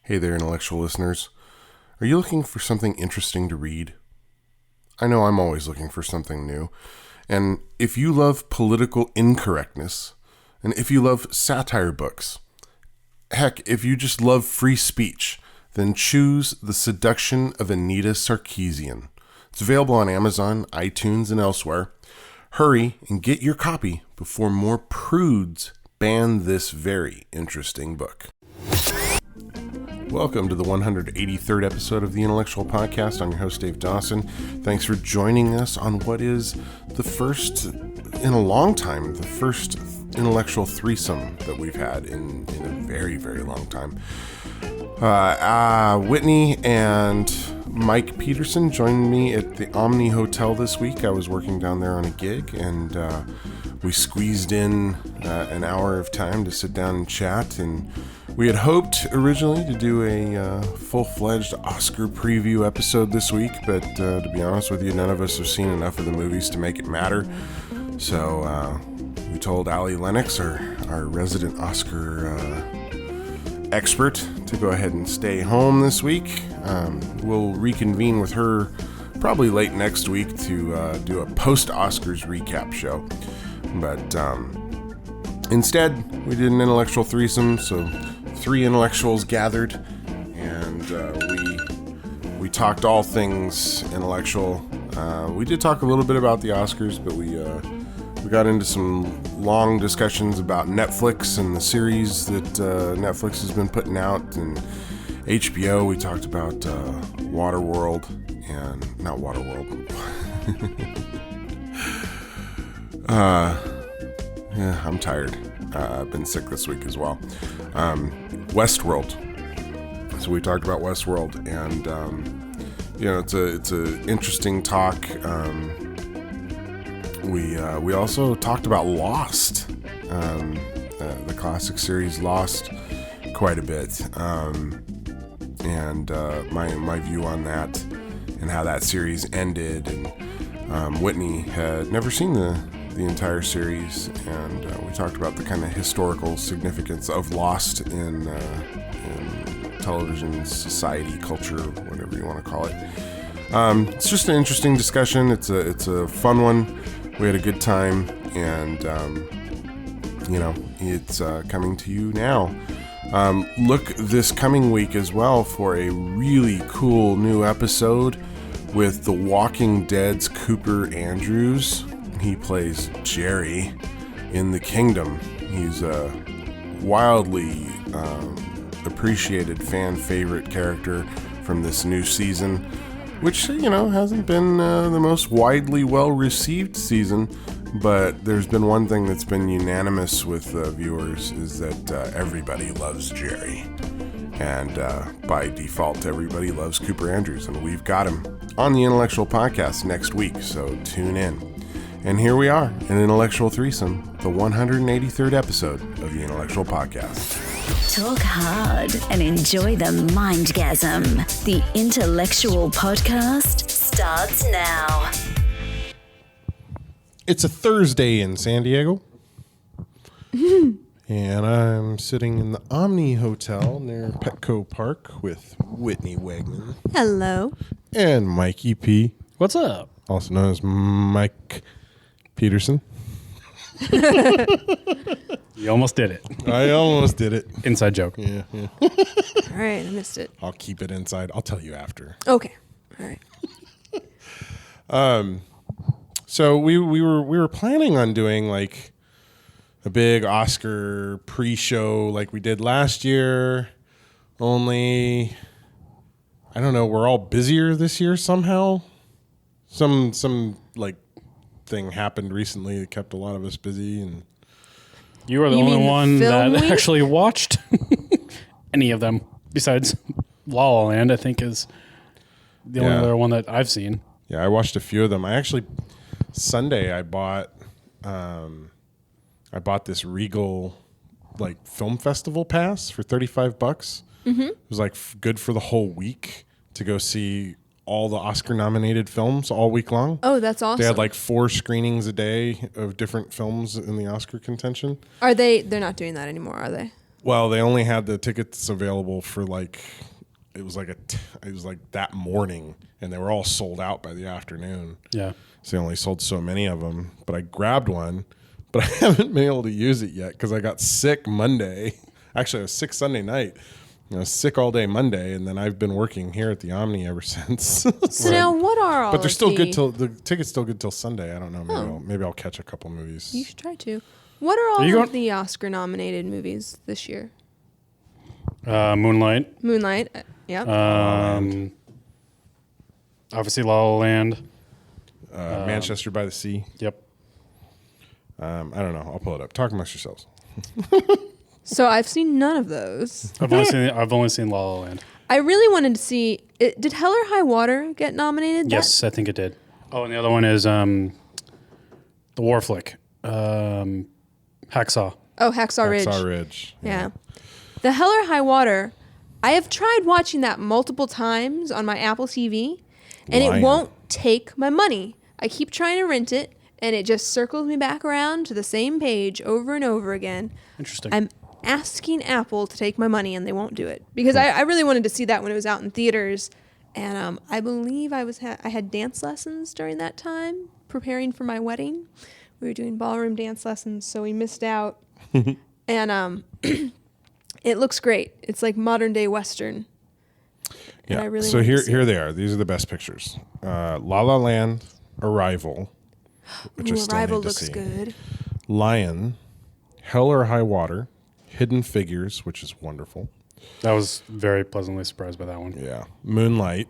Hey there, intellectual listeners. Are you looking for something interesting to read? I know I'm always looking for something new. And if you love political incorrectness, and if you love satire books, heck, if you just love free speech, then choose The Seduction of Anita Sarkeesian. It's available on Amazon, iTunes, and elsewhere. Hurry and get your copy before more prudes ban this very interesting book. Welcome to the 183rd episode of the IntelleXual Podcast. I'm your host, Dave Dawson. Thanks for joining us on what is the first, in a long time, the first IntelleXual Threesome that we've had in a very, very long time. Whitney and Mike Peterson joined me at the Omni Hotel this week. I was working down there on a gig, and we squeezed in an hour of time to sit down and chat. And we had hoped originally to do a full-fledged Oscar preview episode this week, but to be honest with you, none of us have seen enough of the movies to make it matter. So we told Allie Lennox, our resident Oscar expert, to go ahead and stay home this week. We'll reconvene with her probably late next week to do a post-Oscars recap show. But instead, we did an intellectual threesome, so 3 intellectuals gathered, and we talked all things intellectual. We did talk a little bit about the Oscars, but we got into some long discussions about Netflix and the series that Netflix has been putting out, and HBO. We talked about Waterworld, and not Waterworld. Yeah, I'm tired. I've been sick this week as well. Westworld. So we talked about Westworld, and it's a interesting talk. We also talked about Lost, the classic series Lost, quite a bit, and my view on that and how that series ended. And Whitney had never seen the entire series, and we talked about the kind of historical significance of Lost in television, society, culture, whatever you want to call it. It's just an interesting discussion. It's a fun one. We had a good time, and it's coming to you now. Look this coming week as well for a really cool new episode with The Walking Dead's Cooper Andrews. He plays Jerry in The Kingdom. He's a wildly appreciated fan favorite character from this new season, which, hasn't been the most widely well-received season, but there's been one thing that's been unanimous with viewers, is that everybody loves Jerry. And by default, everybody loves Cooper Andrews, and we've got him on the Intellectual Podcast next week, so tune in. And here we are, an Intellectual Threesome, the 183rd episode of the Intellectual Podcast. Talk hard and enjoy the mindgasm. The Intellectual Podcast starts now. It's a Thursday in San Diego, and I'm sitting in the Omni Hotel near Petco Park with Whitney Wegman. Hello. And Mikey P. What's up? Also known as Mike Peterson. You almost did it. I almost did it. Inside joke. Yeah. All right, I missed it. I'll keep it inside. I'll tell you after. Okay. All right. So we were planning on doing like a big Oscar pre-show like we did last year. Only, I don't know, we're all busier this year somehow. Some like thing happened recently that kept a lot of us busy, and You are the only one that actually watched any of them besides La La Land, I think, is the only other one that I've seen. Yeah, I watched a few of them. Sunday I bought this Regal like film festival pass for $35. Mm-hmm. It was like good for the whole week to go see all the Oscar nominated films all week long. Oh, that's awesome. They had like 4 screenings a day of different films in the Oscar contention. They're not doing that anymore, are they? Well, they only had the tickets available for it was like that morning, and they were all sold out by the afternoon. Yeah. So they only sold so many of them. But I grabbed one, but I haven't been able to use it yet because I got sick Monday. Actually, I was sick Sunday night. I was sick all day Monday, and then I've been working here at the Omni ever since. So now, what are all? But they're still good till the ticket's still good till Sunday. I don't know. Maybe I'll catch a couple movies. You should try to. What are all of the Oscar-nominated movies this year? Moonlight. Moonlight. Yep. Obviously, La La Land. Manchester by the Sea. Yep. I don't know. I'll pull it up. Talk amongst yourselves. So I've seen none of those. I've only seen La La Land. I really wanted to see. Did Hell or High Water get nominated? Yes, I think it did. Oh, and the other one is the war flick, Hacksaw. Oh, Hacksaw Ridge. Hacksaw Ridge. Yeah. The Hell or High Water. I have tried watching that multiple times on my Apple TV, and it won't take my money. I keep trying to rent it, and it just circles me back around to the same page over and over again. Interesting. I'm asking Apple to take my money, and they won't do it because I really wanted to see that when it was out in theaters, and I believe I had dance lessons during that time preparing for my wedding. We were doing ballroom dance lessons, so we missed out, and it looks great. It's like modern day Western. Yeah. I really So here they are. These are the best pictures. La La Land, Arrival, which I still Arrival need to looks see. good. Lion, Hell or High Water, Hidden Figures, which is wonderful. I was very pleasantly surprised by that one. Yeah. Moonlight,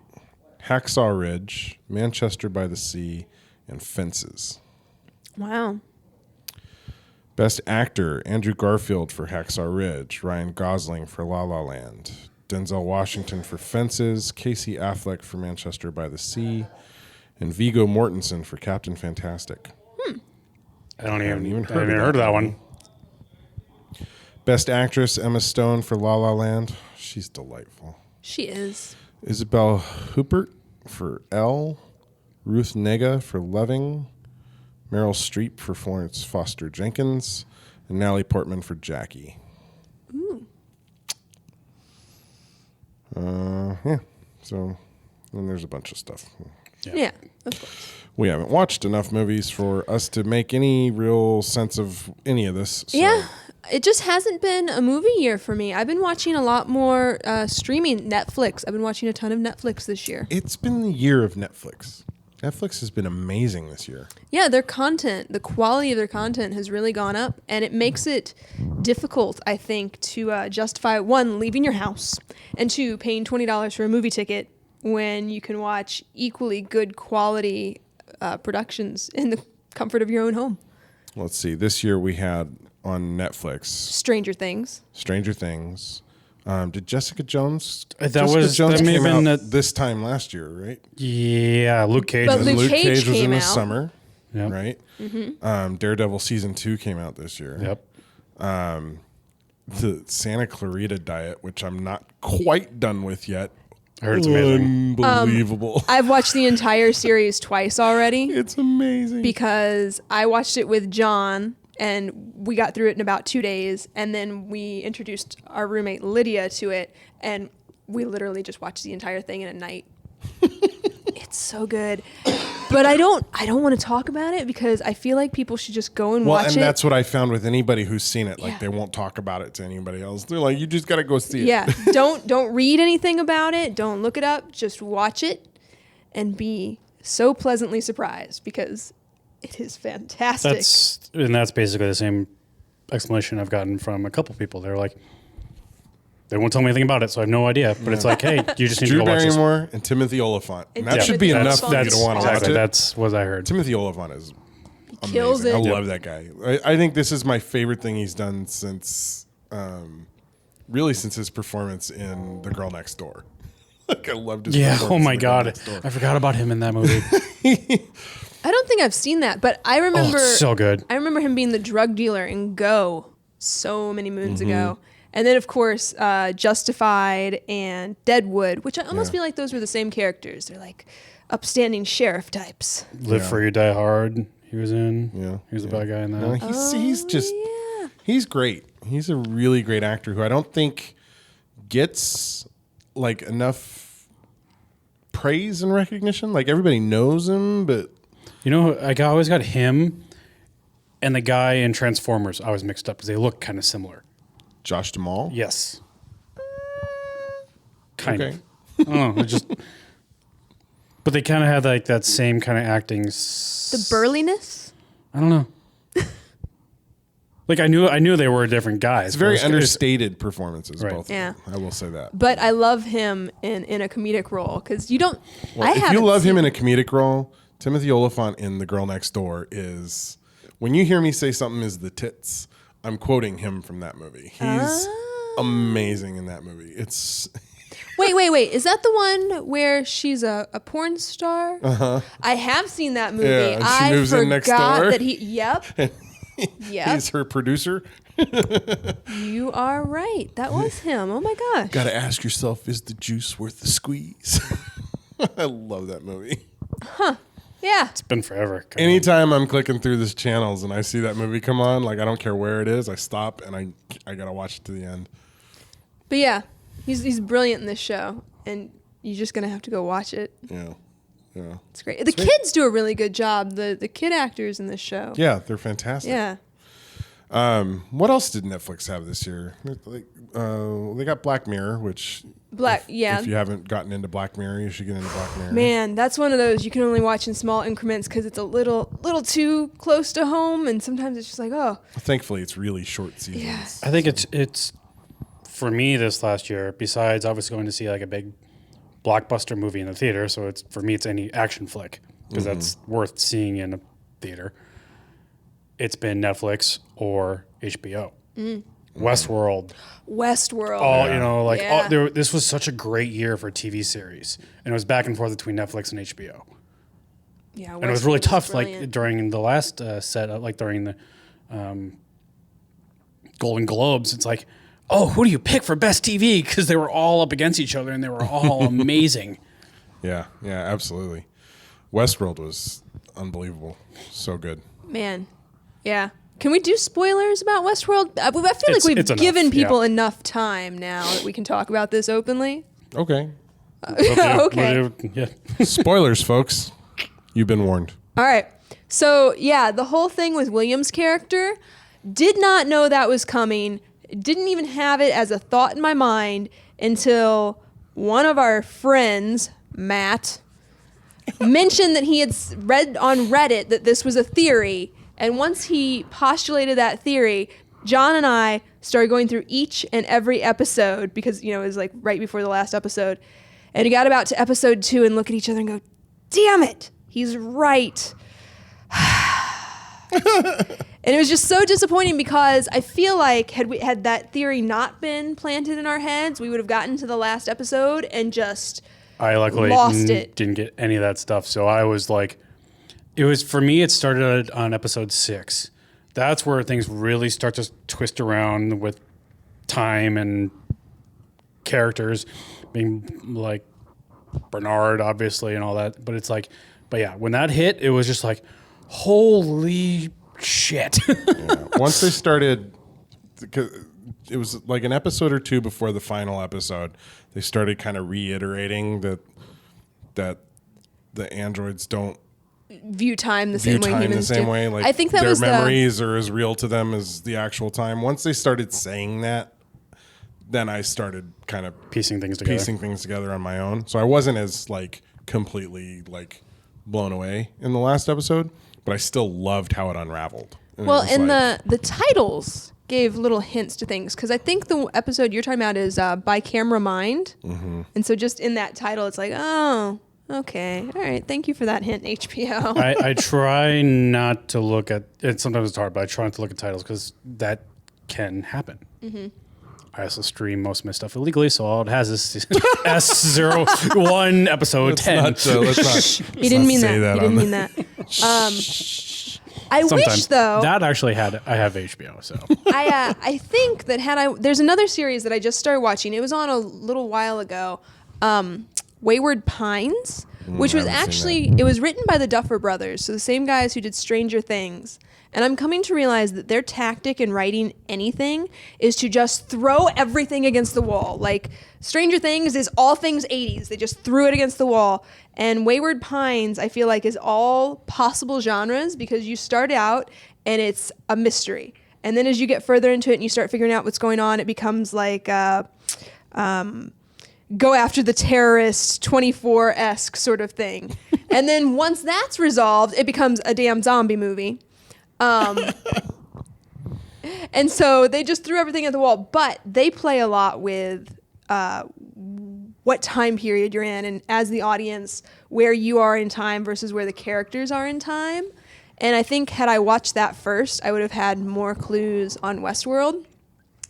Hacksaw Ridge, Manchester by the Sea, and Fences. Wow. Best Actor, Andrew Garfield for Hacksaw Ridge, Ryan Gosling for La La Land, Denzel Washington for Fences, Casey Affleck for Manchester by the Sea, and Viggo Mortensen for Captain Fantastic. I haven't even heard of that one. Best Actress, Emma Stone for La La Land. She's delightful. She is. Isabelle Huppert for Elle, Ruth Negga for Loving, Meryl Streep for Florence Foster Jenkins, and Natalie Portman for Jackie. Ooh. Yeah. So then there's a bunch of stuff. Yeah, of course. We haven't watched enough movies for us to make any real sense of any of this. So. Yeah, it just hasn't been a movie year for me. I've been watching a lot more streaming Netflix. I've been watching a ton of Netflix this year. It's been the year of Netflix. Netflix has been amazing this year. Yeah, their content, the quality of their content has really gone up, and it makes it difficult, I think, to justify, one, leaving your house, and two, paying $20 for a movie ticket when you can watch equally good quality productions in the comfort of your own home. Let's see. This year we had on Netflix Stranger Things. Did Jessica Jones? That Came may have been out this time last year, right? Yeah, Luke Cage. But Luke Cage was in came the out. summer, Yep. right? Mm-hmm. Daredevil season 2 came out this year. Yep. The Santa Clarita Diet, which I'm not quite done with yet. I heard it's amazing. Unbelievable. I've watched the entire series twice already. It's amazing. Because I watched it with John, and we got through it in about 2 days, and then we introduced our roommate Lydia to it, and we literally just watched the entire thing in a night. It's so good. But I don't want to talk about it because I feel like people should just go and watch it. And that's what I found with anybody who's seen it. Like, Yeah. they won't talk about it to anybody else. They're like, you just got to go see it. Yeah, don't read anything about it. Don't look it up. Just watch it and be so pleasantly surprised because it is fantastic. That's basically the same explanation I've gotten from a couple people. They're like, they won't tell me anything about it, so I have no idea. But it's like, hey, you just need to Drew go watch this. Barrymore and Timothy Oliphant. And that Yeah. should be Timothy enough for you Oliphant's to want to watch Exactly. it. That's what I heard. Timothy Oliphant is kills amazing. it. I love that guy. I think this is my favorite thing he's done since, really since his performance in The Girl Next Door. Like, I loved his Yeah. performance Oh in my The Girl God. Next Door. I forgot about him in that movie. I don't think I've seen that, but I remember so good. I remember him being the drug dealer in Go so many moons ago. And then, of course, Justified and Deadwood, which I almost feel like those were the same characters. They're like upstanding sheriff types. Live Free, Die Hard. He was in. Yeah. He was the bad guy in that. No, he's just He's great. He's a really great actor who I don't think gets like enough praise and recognition. Like everybody knows him, but I always got him and the guy in Transformers. I was mixed up because they look kind of similar. Josh Duhamel. Yes. Kind of. I don't know. But they kind of had like that same kind of acting. The burliness? I don't know. Like I knew they were different guys. It's very understated performances, right. both. Yeah. Of them. I will say that. But I love him in a comedic role because you don't. Well, if you love him in a comedic role, Timothy Olyphant in The Girl Next Door is. When you hear me say something is the tits, I'm quoting him from that movie. He's amazing in that movie. It's. Wait. Is that the one where she's a porn star? Uh-huh. I have seen that movie. Yeah, and she moves in next door. That he. Yep. Yep. He's her producer. You are right. That was him. Oh my gosh. Got to ask yourself, is the juice worth the squeeze? I love that movie. Huh. Yeah. It's been forever. Anytime I'm clicking through these channels and I see that movie come on, like I don't care where it is, I stop and I got to watch it to the end. But yeah, he's brilliant in this show, and you're just going to have to go watch it. Yeah. Yeah. It's great. The kids do a really good job. The kid actors in this show. Yeah, they're fantastic. Yeah. What else did Netflix have this year? They got Black Mirror, which if you haven't gotten into Black Mirror, you should get into Black Mirror. Man, that's one of those you can only watch in small increments because it's a little too close to home, and sometimes it's just like, oh. Thankfully, it's really short seasons. Yeah. I think it's for me this last year. Besides, obviously going to see like a big blockbuster movie in the theater, so for me it's any action flick because that's worth seeing in a theater. It's been Netflix or HBO. Westworld. This was such a great year for TV series, and it was back and forth between Netflix and HBO. Yeah, and it was really tough. Like during the last set, like during the Golden Globes, it's like, oh, who do you pick for best TV? Because they were all up against each other, and they were all amazing. Yeah, absolutely. Westworld was unbelievable. So good. Man, yeah. Can we do spoilers about Westworld? I feel like we've given people enough time now that we can talk about this openly. Okay. Okay. Spoilers, folks. You've been warned. All right. So, yeah, the whole thing with William's character, did not know that was coming. Didn't even have it as a thought in my mind until one of our friends, Matt, mentioned that he had read on Reddit that this was a theory. And once he postulated that theory, John and I started going through each and every episode because, it was like right before the last episode. And we got about to episode 2 and look at each other and go, damn it, he's right. And it was just so disappointing because I feel like had that theory not been planted in our heads, we would have gotten to the last episode and just I luckily didn't get any of that stuff. So I was like, for me, it started on episode 6. That's where things really start to twist around with time and characters being like Bernard, obviously, and all that. But it's like, when that hit, it was just like, holy shit. Once they started, it was like an episode or 2 before the final episode, they started kind of reiterating that the androids don't view time the same way humans do. Like, I think that their was memories are as real to them as the actual time. Once they started saying that, then I started kind of piecing things together on my own. So I wasn't as like completely like blown away in the last episode, but I still loved how it unraveled. And the titles gave little hints to things because I think the episode you're talking about is By Camera Mind, and so just in that title, it's like, oh. Okay. All right. Thank you for that hint, HBO. I try not to look at it. Sometimes it's hard, but I try not to look at titles because that can happen. Mm-hmm. I also stream most of my stuff illegally, so all it has is S01 episode 10. He didn't mean that. He didn't mean that. I wish though that actually I have HBO. So I think that there's another series that I just started watching. It was on a little while ago. Wayward Pines, which was actually, it was written by the Duffer Brothers, so the same guys who did Stranger Things. And I'm coming to realize that their tactic in writing anything is to just throw everything against the wall. Like, Stranger Things is all things 80s. They just threw it against the wall. And Wayward Pines, I feel like, is all possible genres because you start out and it's a mystery. And then as you get further into it and you start figuring out what's going on, it becomes like go after the terrorist 24-esque sort of thing. And then once that's resolved, it becomes a damn zombie movie. And so they just threw everything at the wall, but they play a lot with what time period you're in, and as the audience, where you are in time versus where the characters are in time. And I think had I watched that first, I would have had more clues on Westworld,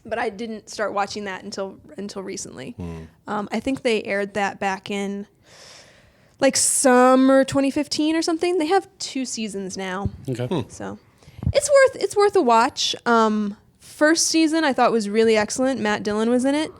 but I didn't start watching that until recently. I think they aired that back in like summer 2015 or something. They have 2 seasons now. Okay. So it's worth a watch. First season I thought was really excellent. Matt Dillon was in it.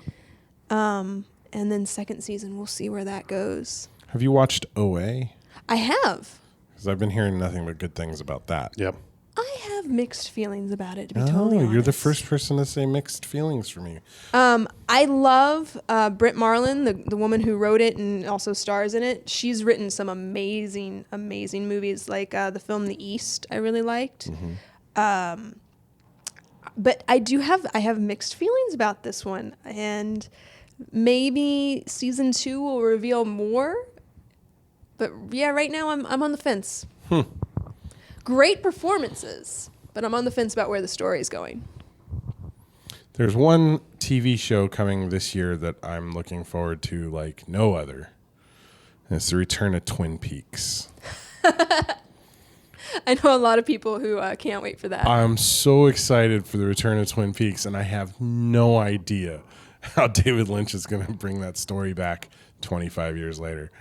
And then second season, we'll see where that goes. Have you watched OA? I have. Because I've been hearing nothing but good things about that. Yep. I have mixed feelings about it, to be totally honest. You're the first person to say mixed feelings for me. I love Britt Marlin, the woman who wrote it and also stars in it. She's written some amazing, amazing movies, like the film The East I really liked. Mm-hmm. But I have mixed feelings about this one, and maybe season 2 will reveal more. But yeah, right now I'm on the fence. Great performances, but I'm on the fence about where the story is going. There's one TV show coming this year that I'm looking forward to like no other. And it's the return of Twin Peaks. I know a lot of people who can't wait for that. I'm so excited for the return of Twin Peaks, and I have no idea how David Lynch is going to bring that story back 25 years later.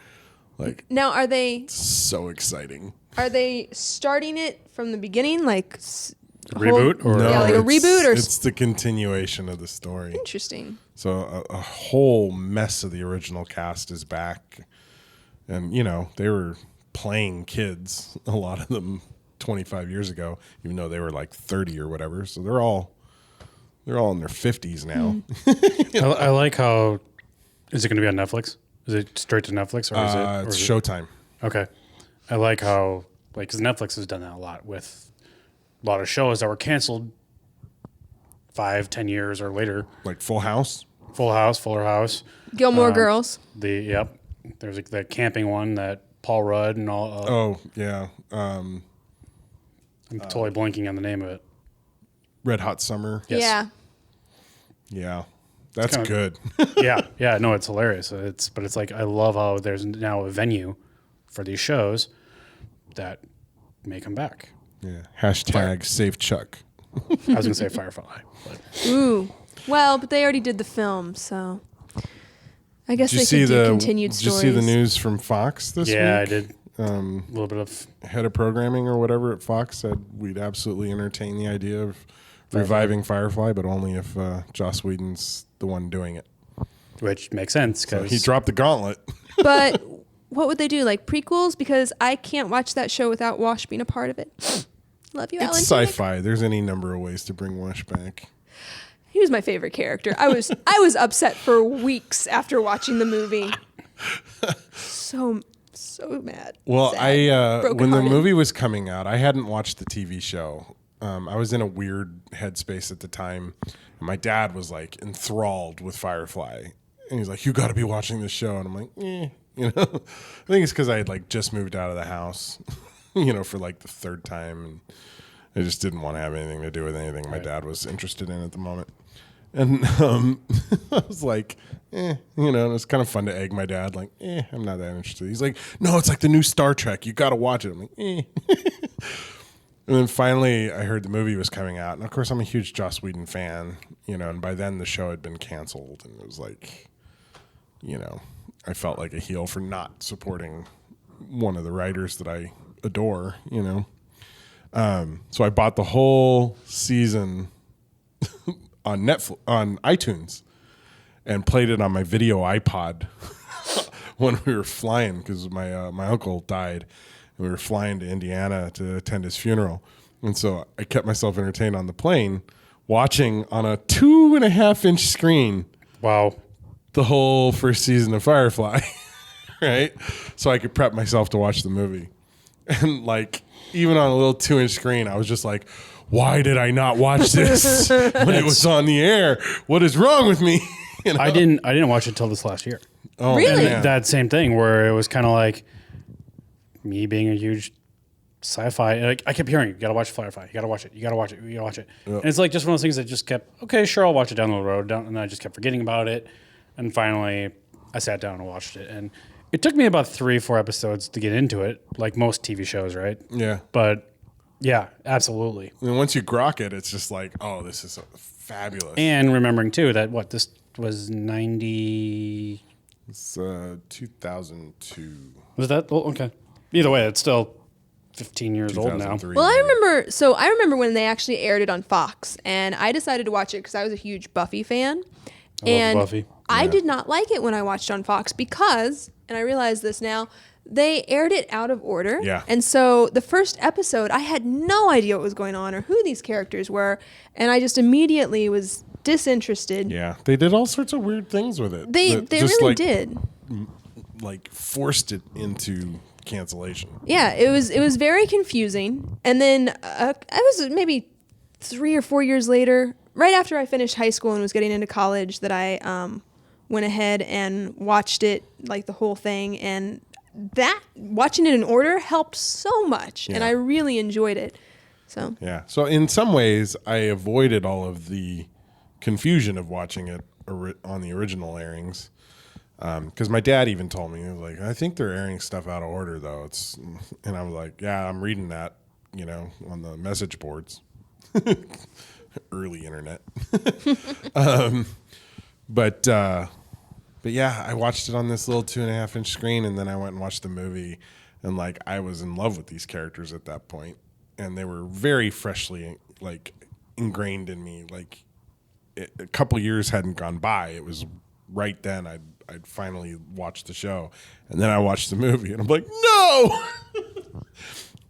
Like, now, are they so exciting? Are they starting it from the beginning, like reboot, or no, yeah, like a reboot, or it's the continuation of the story. Interesting. So a whole mess of the original cast is back, and you know they were playing kids, a lot of them 25 years ago, even though they were like 30 or whatever. So they're all in their 50s now. I like how. Is it going to be on Netflix? Is it straight to Netflix, or is it? It's Showtime. Okay. I like how, like, because Netflix has done that a lot with a lot of shows that were canceled 5-10 years or later. Like Full House, Fuller House, Gilmore Girls. There's like the camping one that Paul Rudd and all. Oh yeah, I'm totally blanking on the name of it. Red Hot Summer. Yes. Yeah, that's good. yeah, no, it's hilarious. But it's like I love how there's now a venue for these shows that may come back. Yeah. Hashtag Save Chuck. I was gonna say Firefly. But. Ooh. Well, but they already did the film, so I guess they could do continued stories. Did you see the news from Fox this week? Yeah, I did. A little bit of head of programming or whatever at Fox said we'd absolutely entertain the idea of reviving Firefly, but only if Joss Whedon's the one doing it. Which makes sense because he dropped the gauntlet. But what would they do? Like prequels? Because I can't watch that show without Wash being a part of it. Love you, Alan. It's sci-fi. There's any number of ways to bring Wash back. He was my favorite character. I was upset for weeks after watching the movie. So mad. Well, sad, when the movie was coming out, I hadn't watched the TV show. I was in a weird headspace at the time. And my dad was like enthralled with Firefly, and he's like, "You got to be watching this show." And I'm like, you know. I think it's because I had like just moved out of the house, for like the third time, and I just didn't want to have anything to do with anything my dad was interested in at the moment. And I was like, and it was kind of fun to egg my dad, like, I'm not that interested. He's like, no, it's like the new Star Trek. You got to watch it. I'm like, And then finally I heard the movie was coming out. And of course I'm a huge Joss Whedon fan, and by then the show had been canceled. And it was like, I felt like a heel for not supporting one of the writers that I adore, So I bought the whole season on iTunes and played it on my video iPod when we were flying because my uncle died, and we were flying to Indiana to attend his funeral, and so I kept myself entertained on the plane, watching on a 2.5-inch screen. Wow. The whole first season of Firefly, right? So I could prep myself to watch the movie, and like even on a little 2-inch screen, I was just like, why did I not watch this when it was on the air? What is wrong with me? You know? I didn't watch it till this last year. Oh, Really? man. That same thing where it was kind of like me being a huge sci-fi. Like I kept hearing, you gotta watch Firefly. You gotta watch it. You gotta watch it. You gotta watch it. Yep. And it's like just one of those things that just kept, okay, sure, I'll watch it down the road. And I just kept forgetting about it. And finally, I sat down and watched it. And it took me about 3-4 episodes to get into it, like most TV shows, right? Yeah. But yeah, absolutely. And once you grok it, it's just like, oh, this is fabulous. And remembering too that this was 90. It's 2002. Was that? Well, okay. Either way, it's still 15 years old now. Well, I remember when they actually aired it on Fox, and I decided to watch it because I was a huge Buffy fan. I love Buffy. I did not like it when I watched on Fox because, and I realize this now, they aired it out of order. Yeah. And so the first episode, I had no idea what was going on or who these characters were, and I just immediately was disinterested. Yeah, they did all sorts of weird things with it. They just really did. Like forced it into cancellation. Yeah, it was very confusing. And then I was maybe 3 or 4 years later, right after I finished high school and was getting into college, that I went ahead and watched it, like the whole thing. And that watching it in order helped so much, and I really enjoyed it. So yeah. So in some ways, I avoided all of the confusion of watching it on the original airings. Because my dad even told me, he was like, I think they're airing stuff out of order, though. And I was like, yeah, I'm reading that, on the message boards. Early internet. But yeah, I watched it on this little 2.5-inch screen, and then I went and watched the movie, and like I was in love with these characters at that point, and they were very freshly like ingrained in me. Like a couple years hadn't gone by. It was right then I'd finally watched the show, and then I watched the movie, and I'm like, no!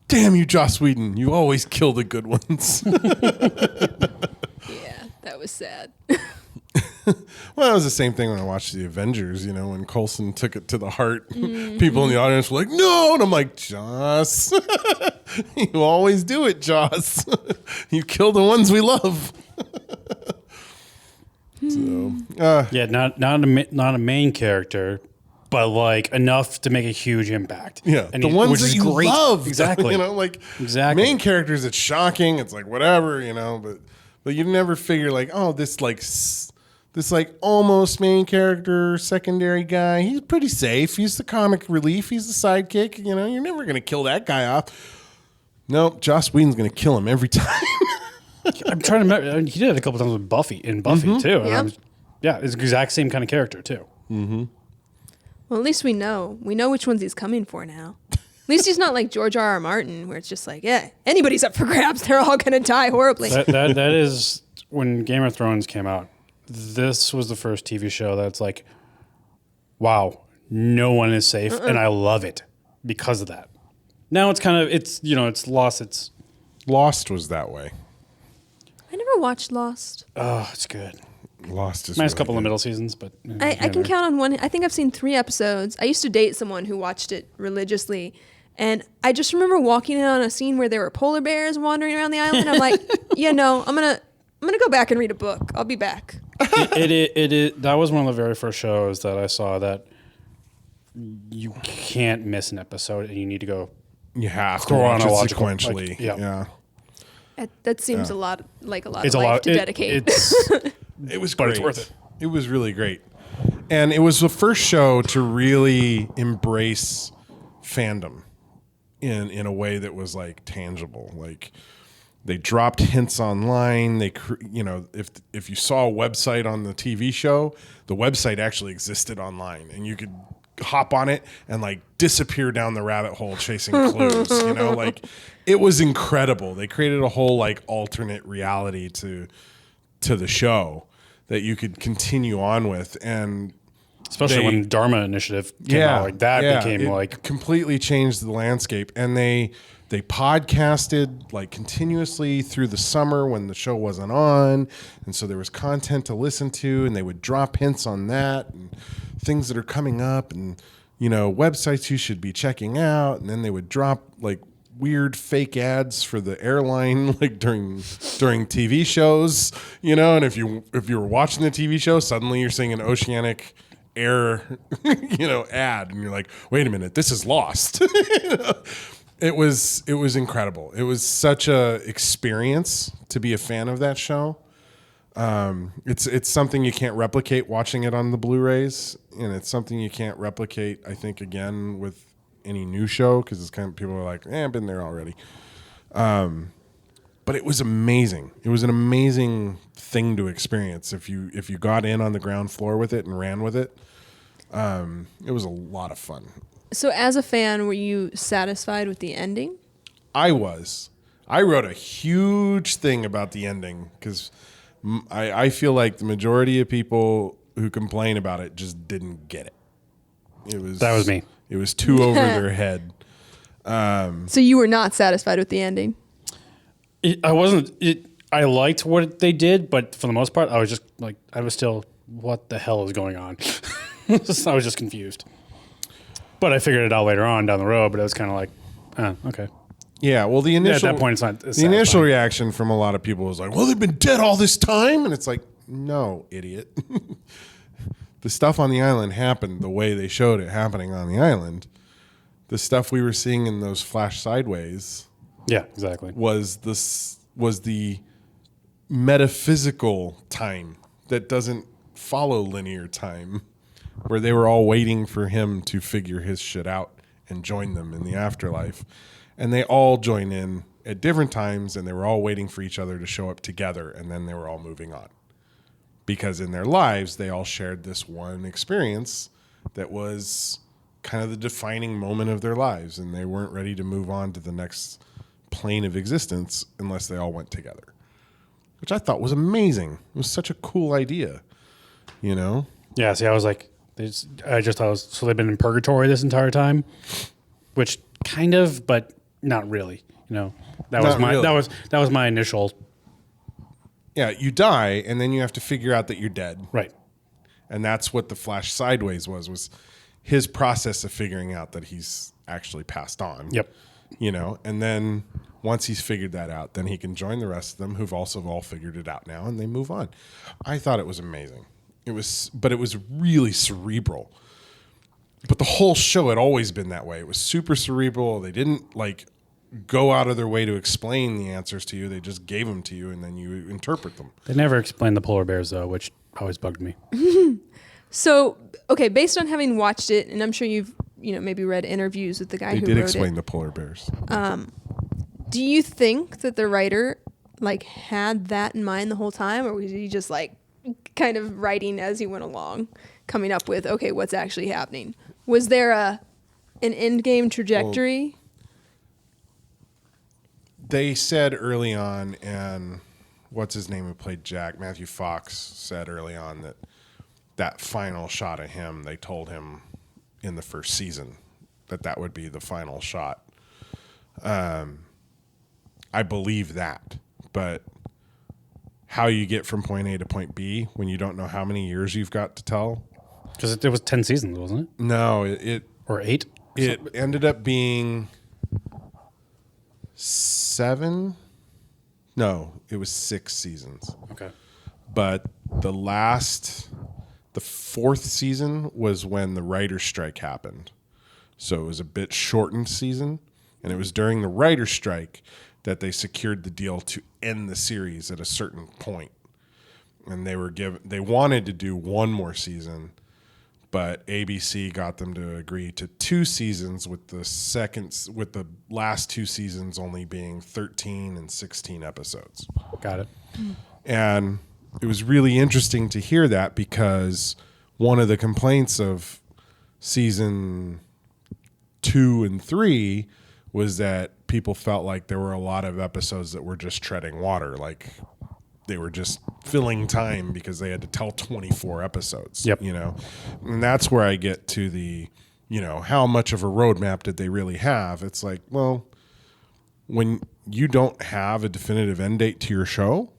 Damn you, Joss Whedon! You always kill the good ones. yeah, that was sad. Well, it was the same thing when I watched the Avengers, when Coulson took it to the heart. Mm-hmm. People in the audience were like, no! And I'm like, Joss, you always do it, Joss. You kill the ones we love. So, yeah, not a main character, but like enough to make a huge impact. Yeah, and the ones that you love. Exactly. Exactly. Main characters, it's shocking. It's like whatever, but you never figure like, oh, this almost main character, secondary guy, he's pretty safe. He's the comic relief. He's the sidekick. You're never going to kill that guy off. Nope, Joss Whedon's going to kill him every time. I'm trying to remember. He did it a couple times with Buffy, too. Yep. Yeah, it's the exact same kind of character, too. Mm-hmm. Well, at least we know. We know which ones he's coming for now. At least he's not like George R.R. Martin, where it's just like, yeah, anybody's up for grabs. They're all going to die horribly. That is, when Game of Thrones came out, this was the first TV show that's like, wow, no one is safe, and I love it because of that. Now it's kind of, it's lost. Lost was that way. I never watched Lost. Oh, it's good. Lost is minus really a couple good. of middle seasons, but I can count on one. I think I've seen 3 episodes. I used to date someone who watched it religiously, and I just remember walking in on a scene where there were polar bears wandering around the island. I'm like, I'm gonna go back and read a book. I'll be back. That was one of the very first shows that I saw that you can't miss an episode, and you need to go. You have to watch it sequentially. Like, yeah. That seems a lot of It's life to dedicate. It was but great. it's worth it. It was really great. And it was the first show to really embrace fandom in a way that was like tangible. Like they dropped hints online. If you saw a website on the TV show, the website actually existed online, and you could hop on it and like disappear down the rabbit hole chasing clues. Like it was incredible. They created a whole like alternate reality to the show that you could continue on with, and Especially when Dharma Initiative came out, like that became like completely changed the landscape. And they podcasted like continuously through the summer when the show wasn't on, and so there was content to listen to, and they would drop hints on that and things that are coming up, and websites you should be checking out, and then they would drop like weird fake ads for the airline like during TV shows, and if you were watching the TV show, suddenly you're seeing an Oceanic Air ad, and you're like, wait a minute, this is Lost. It was incredible. It was such a experience to be a fan of that show. It's something you can't replicate watching it on the Blu-rays, and it's something you can't replicate, I think, again with any new show, because it's kind of, people are like, I've been there already. But it was amazing. It was an amazing thing to experience if you got in on the ground floor with it and ran with it. It was a lot of fun. So as a fan, were you satisfied with the ending? I was. I wrote a huge thing about the ending because I feel like the majority of people who complain about it just didn't get it. That was me. It was too over their head. So you were not satisfied with the ending? I wasn't. I liked what they did, but for the most part, I was just like, what the hell is going on? I was just confused. But I figured it out later on down the road, but it was kind of like, okay. Yeah, well, the initial at that point, it's not. The initial reaction from a lot of people was like, well, they've been dead all this time. And it's like, no, idiot. The stuff on the island happened the way they showed it happening on the island. The stuff we were seeing in those flash sideways, exactly, was the metaphysical time that doesn't follow linear time, where they were all waiting for him to figure his shit out and join them in the afterlife, and they all join in at different times, and they were all waiting for each other to show up together, and then they were all moving on. Because in their lives, they all shared this one experience that was kind of the defining moment of their lives, and they weren't ready to move on to the next plane of existence unless they all went together, which I thought was amazing. It was such a cool idea, Yeah, see, I was like, I just thought so they've been in purgatory this entire time, which kind of, but not really. That was my initial. Yeah, you die, and then you have to figure out that you're dead. Right. And that's what the flash sideways was his process of figuring out that he's actually passed on. Yep. And then once he's figured that out, then he can join the rest of them who've also all figured it out now, and they move on. I thought it was amazing. It was really cerebral. But the whole show had always been that way. It was super cerebral. They didn't go out of their way to explain the answers to you. They just gave them to you, and then you interpret them. They never explained the polar bears, though, which always bugged me. So, okay, based on having watched it, and I'm sure you've maybe read interviews with the guy who wrote it. They did explain the polar bears. Do you think that the writer had that in mind the whole time, or was he just kind of writing as he went along, coming up with, okay, what's actually happening? Was there an end game trajectory? Well, they said early on, and what's his name who played Jack, Matthew Fox, said early on that final shot of him, they told him in the first season that would be the final shot. I believe that, but how you get from point A to point B when you don't know how many years you've got to tell? Because it was 10 seasons, wasn't it? No, it or 8? It ended up being 7. No, it was 6 seasons. Okay. But the 4th season was when the writer's strike happened. So it was a bit shortened season, and it was during the writer's strike that they secured the deal to end the series at a certain point. And they wanted to do one more season, but ABC got them to agree to 2 seasons, with the last 2 seasons only being 13 and 16 episodes. Got it. And it was really interesting to hear that, because one of the complaints of season 2 and 3 was that people felt like there were a lot of episodes that were just treading water, like they were just filling time because they had to tell 24 episodes. Yep. And that's where I get to the, how much of a roadmap did they really have? It's like, well, when you don't have a definitive end date to your show,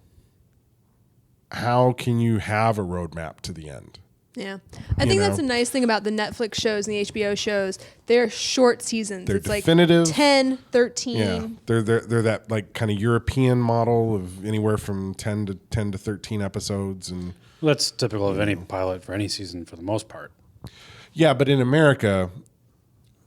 how can you have a roadmap to the end? Yeah. I think that's a nice thing about the Netflix shows and the HBO shows. They're short seasons. They're it's definitive. Like 10, 13. Yeah. They're that like kind of European model of anywhere from 10 to 13 episodes. And that's typical of any pilot for any season for the most part. Yeah, but in America,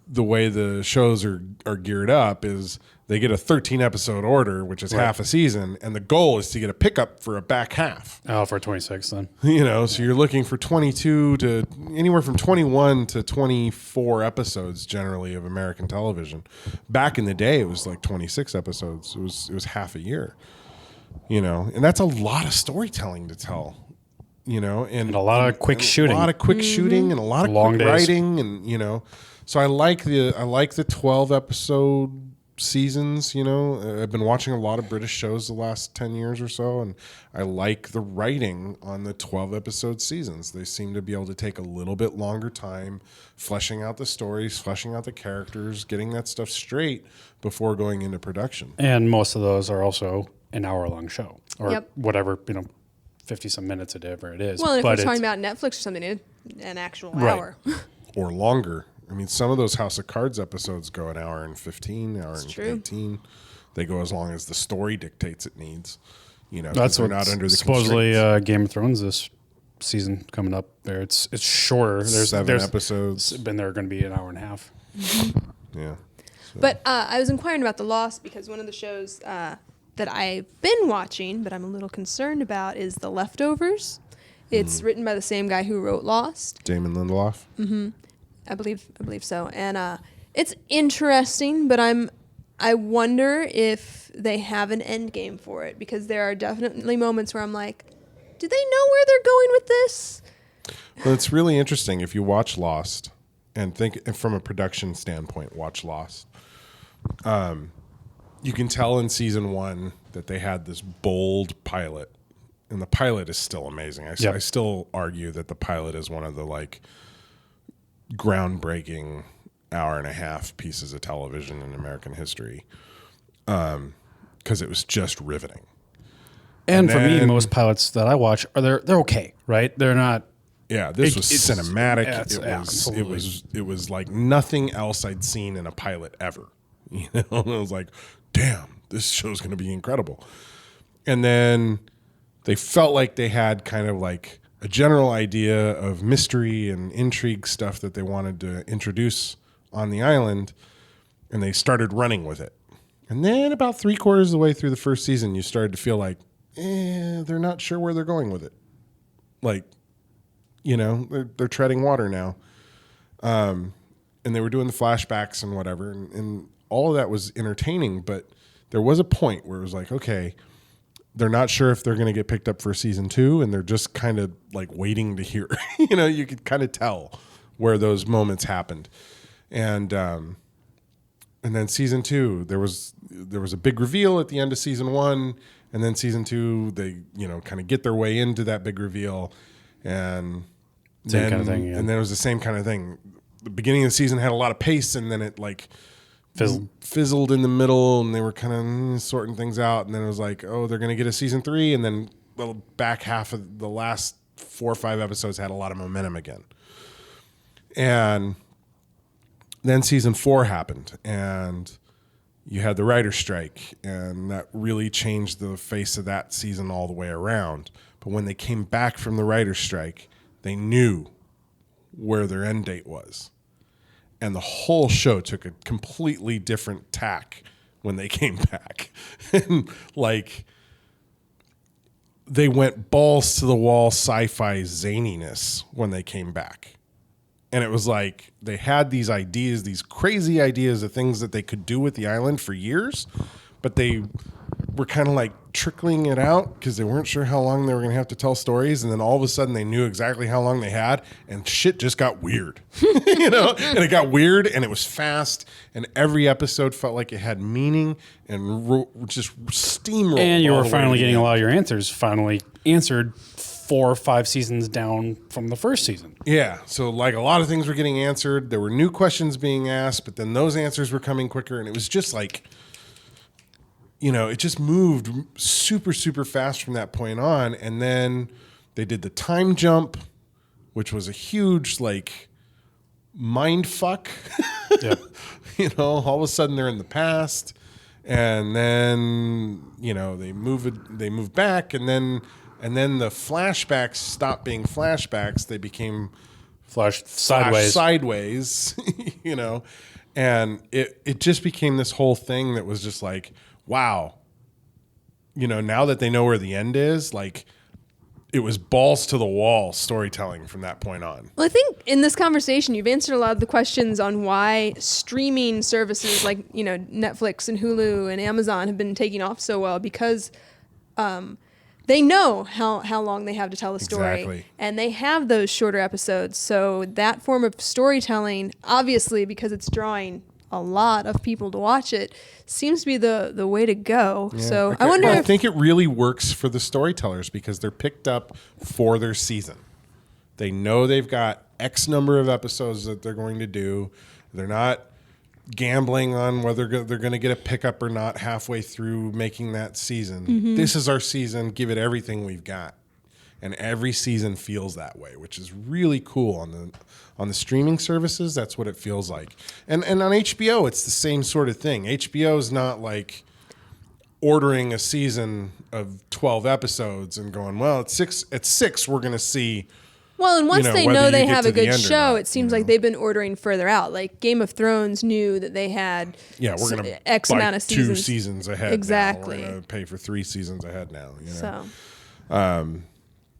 the way the shows are geared up is they get a 13 episode order, which is half a season, and the goal is to get a pickup for a back half. Oh, for 26 then. So you're looking for 22 to anywhere from 21 to 24 episodes generally of American television. Back in the day, it was like 26 episodes. It was half a year. And that's a lot of storytelling to tell. And a lot of quick shooting. A lot of quick shooting and a lot of long quick days. writing and So I like the 12 episode seasons. I've been watching a lot of British shows the last 10 years or so, and I like the writing on the 12 episode seasons. They seem to be able to take a little bit longer time fleshing out the stories, fleshing out the characters, getting that stuff straight before going into production. And most of those are also an hour-long show or Yep. whatever, 50-some minutes, whatever it is. Well, and if But we're talking about Netflix or something, an actual Right. hour. Or longer. I mean, some of those House of Cards episodes go an hour and 15, hour and true. 18. They go as long as the story dictates it needs. 'Cause that's they're what's not under the supposedly constraints. Game of Thrones this season coming up there. It's shorter. There's 7 episodes. Been there going to be an hour and a half. Yeah. But I was inquiring about The Lost because one of the shows that I've been watching, but I'm a little concerned about, is The Leftovers. It's written by the same guy who wrote Lost. Damon Lindelof. I believe so. And it's interesting, but I wonder if they have an end game for it, because there are definitely moments where I'm like, do they know where they're going with this? Well, it's really interesting if you watch Lost and think from a production standpoint, watch Lost. You can tell in season 1 that they had this bold pilot, and the pilot is still amazing. I still argue that the pilot is one of the groundbreaking hour and a half pieces of television in American history, because it was just riveting. And for me, most pilots that I watch they're okay, right? They're not. Yeah, this was cinematic. Absolutely. It was like nothing else I'd seen in a pilot ever. I was like, damn, this show's going to be incredible. And then they felt like they had kind of like a general idea of mystery and intrigue stuff that they wanted to introduce on the island, and they started running with it. And then about 3/4 of the way through the first season, you started to feel like, they're not sure where they're going with it. Like, they're treading water now. And they were doing the flashbacks and whatever, and all of that was entertaining, but there was a point where it was like, okay, they're not sure if they're going to get picked up for season 2, and they're just kind of like waiting to hear. You could kind of tell where those moments happened. And then season 2, there was a big reveal at the end of season 1, and then season 2, they kind of get their way into that big reveal, and Same kind of thing, yeah. And then it was the same kind of thing. The beginning of the season had a lot of pace, and then it fizzled in the middle, and they were kind of sorting things out, and then it was like, oh, they're going to get a season 3, and then the back half of the last 4 or 5 episodes had a lot of momentum again. And then season 4 happened, and you had the writer's strike, and that really changed the face of that season all the way around. But when they came back from the writer's strike, they knew where their end date was. And the whole show took a completely different tack when they came back. And they went balls to the wall sci-fi zaniness when they came back. And it was like they had these ideas, these crazy ideas of things that they could do with the island for years, but they were kind of like trickling it out because they weren't sure how long they were going to have to tell stories. And then all of a sudden they knew exactly how long they had, and shit just got weird, and it got weird, and it was fast, and every episode felt like it had meaning and just steamrolled. And you all were the way finally to the getting end. a lot of your answers finally answered 4 or 5 seasons down from the first season. Yeah. So like a lot of things were getting answered. There were new questions being asked, but then those answers were coming quicker. And it was just like, it just moved super, super fast from that point on. And then they did the time jump, which was a huge like mind fuck. Yeah. All of a sudden they're in the past. And then, they move back, and then the flashbacks stopped being flashbacks. They became Flash sideways. And it just became this whole thing that was just like, wow, now that they know where the end is, like it was balls to the wall storytelling from that point on. Well, I think in this conversation, you've answered a lot of the questions on why streaming services like, Netflix and Hulu and Amazon have been taking off so well, because they know how long they have to tell a story. Exactly. And they have those shorter episodes. So that form of storytelling, obviously, because it's drawing a lot of people to watch it, seems to be the way to go. Yeah. So I wonder I think it really works for the storytellers because they're picked up for their season. They know they've got X number of episodes that they're going to do. They're not gambling on whether they're going to get a pickup or not halfway through making that season. Mm-hmm. This is our season. Give it everything we've got. And every season feels that way, which is really cool on the streaming services. That's what it feels like. And on HBO, it's the same sort of thing. HBO is not like ordering a season of 12 episodes and going, well, at six we're going to see. Well, and once they know they have a good show, it seems like they've been ordering further out. Like Game of Thrones knew that they had we're going to X amount of seasons. 2 seasons ahead. Exactly. Now. We're going to pay for 3 seasons ahead now. So.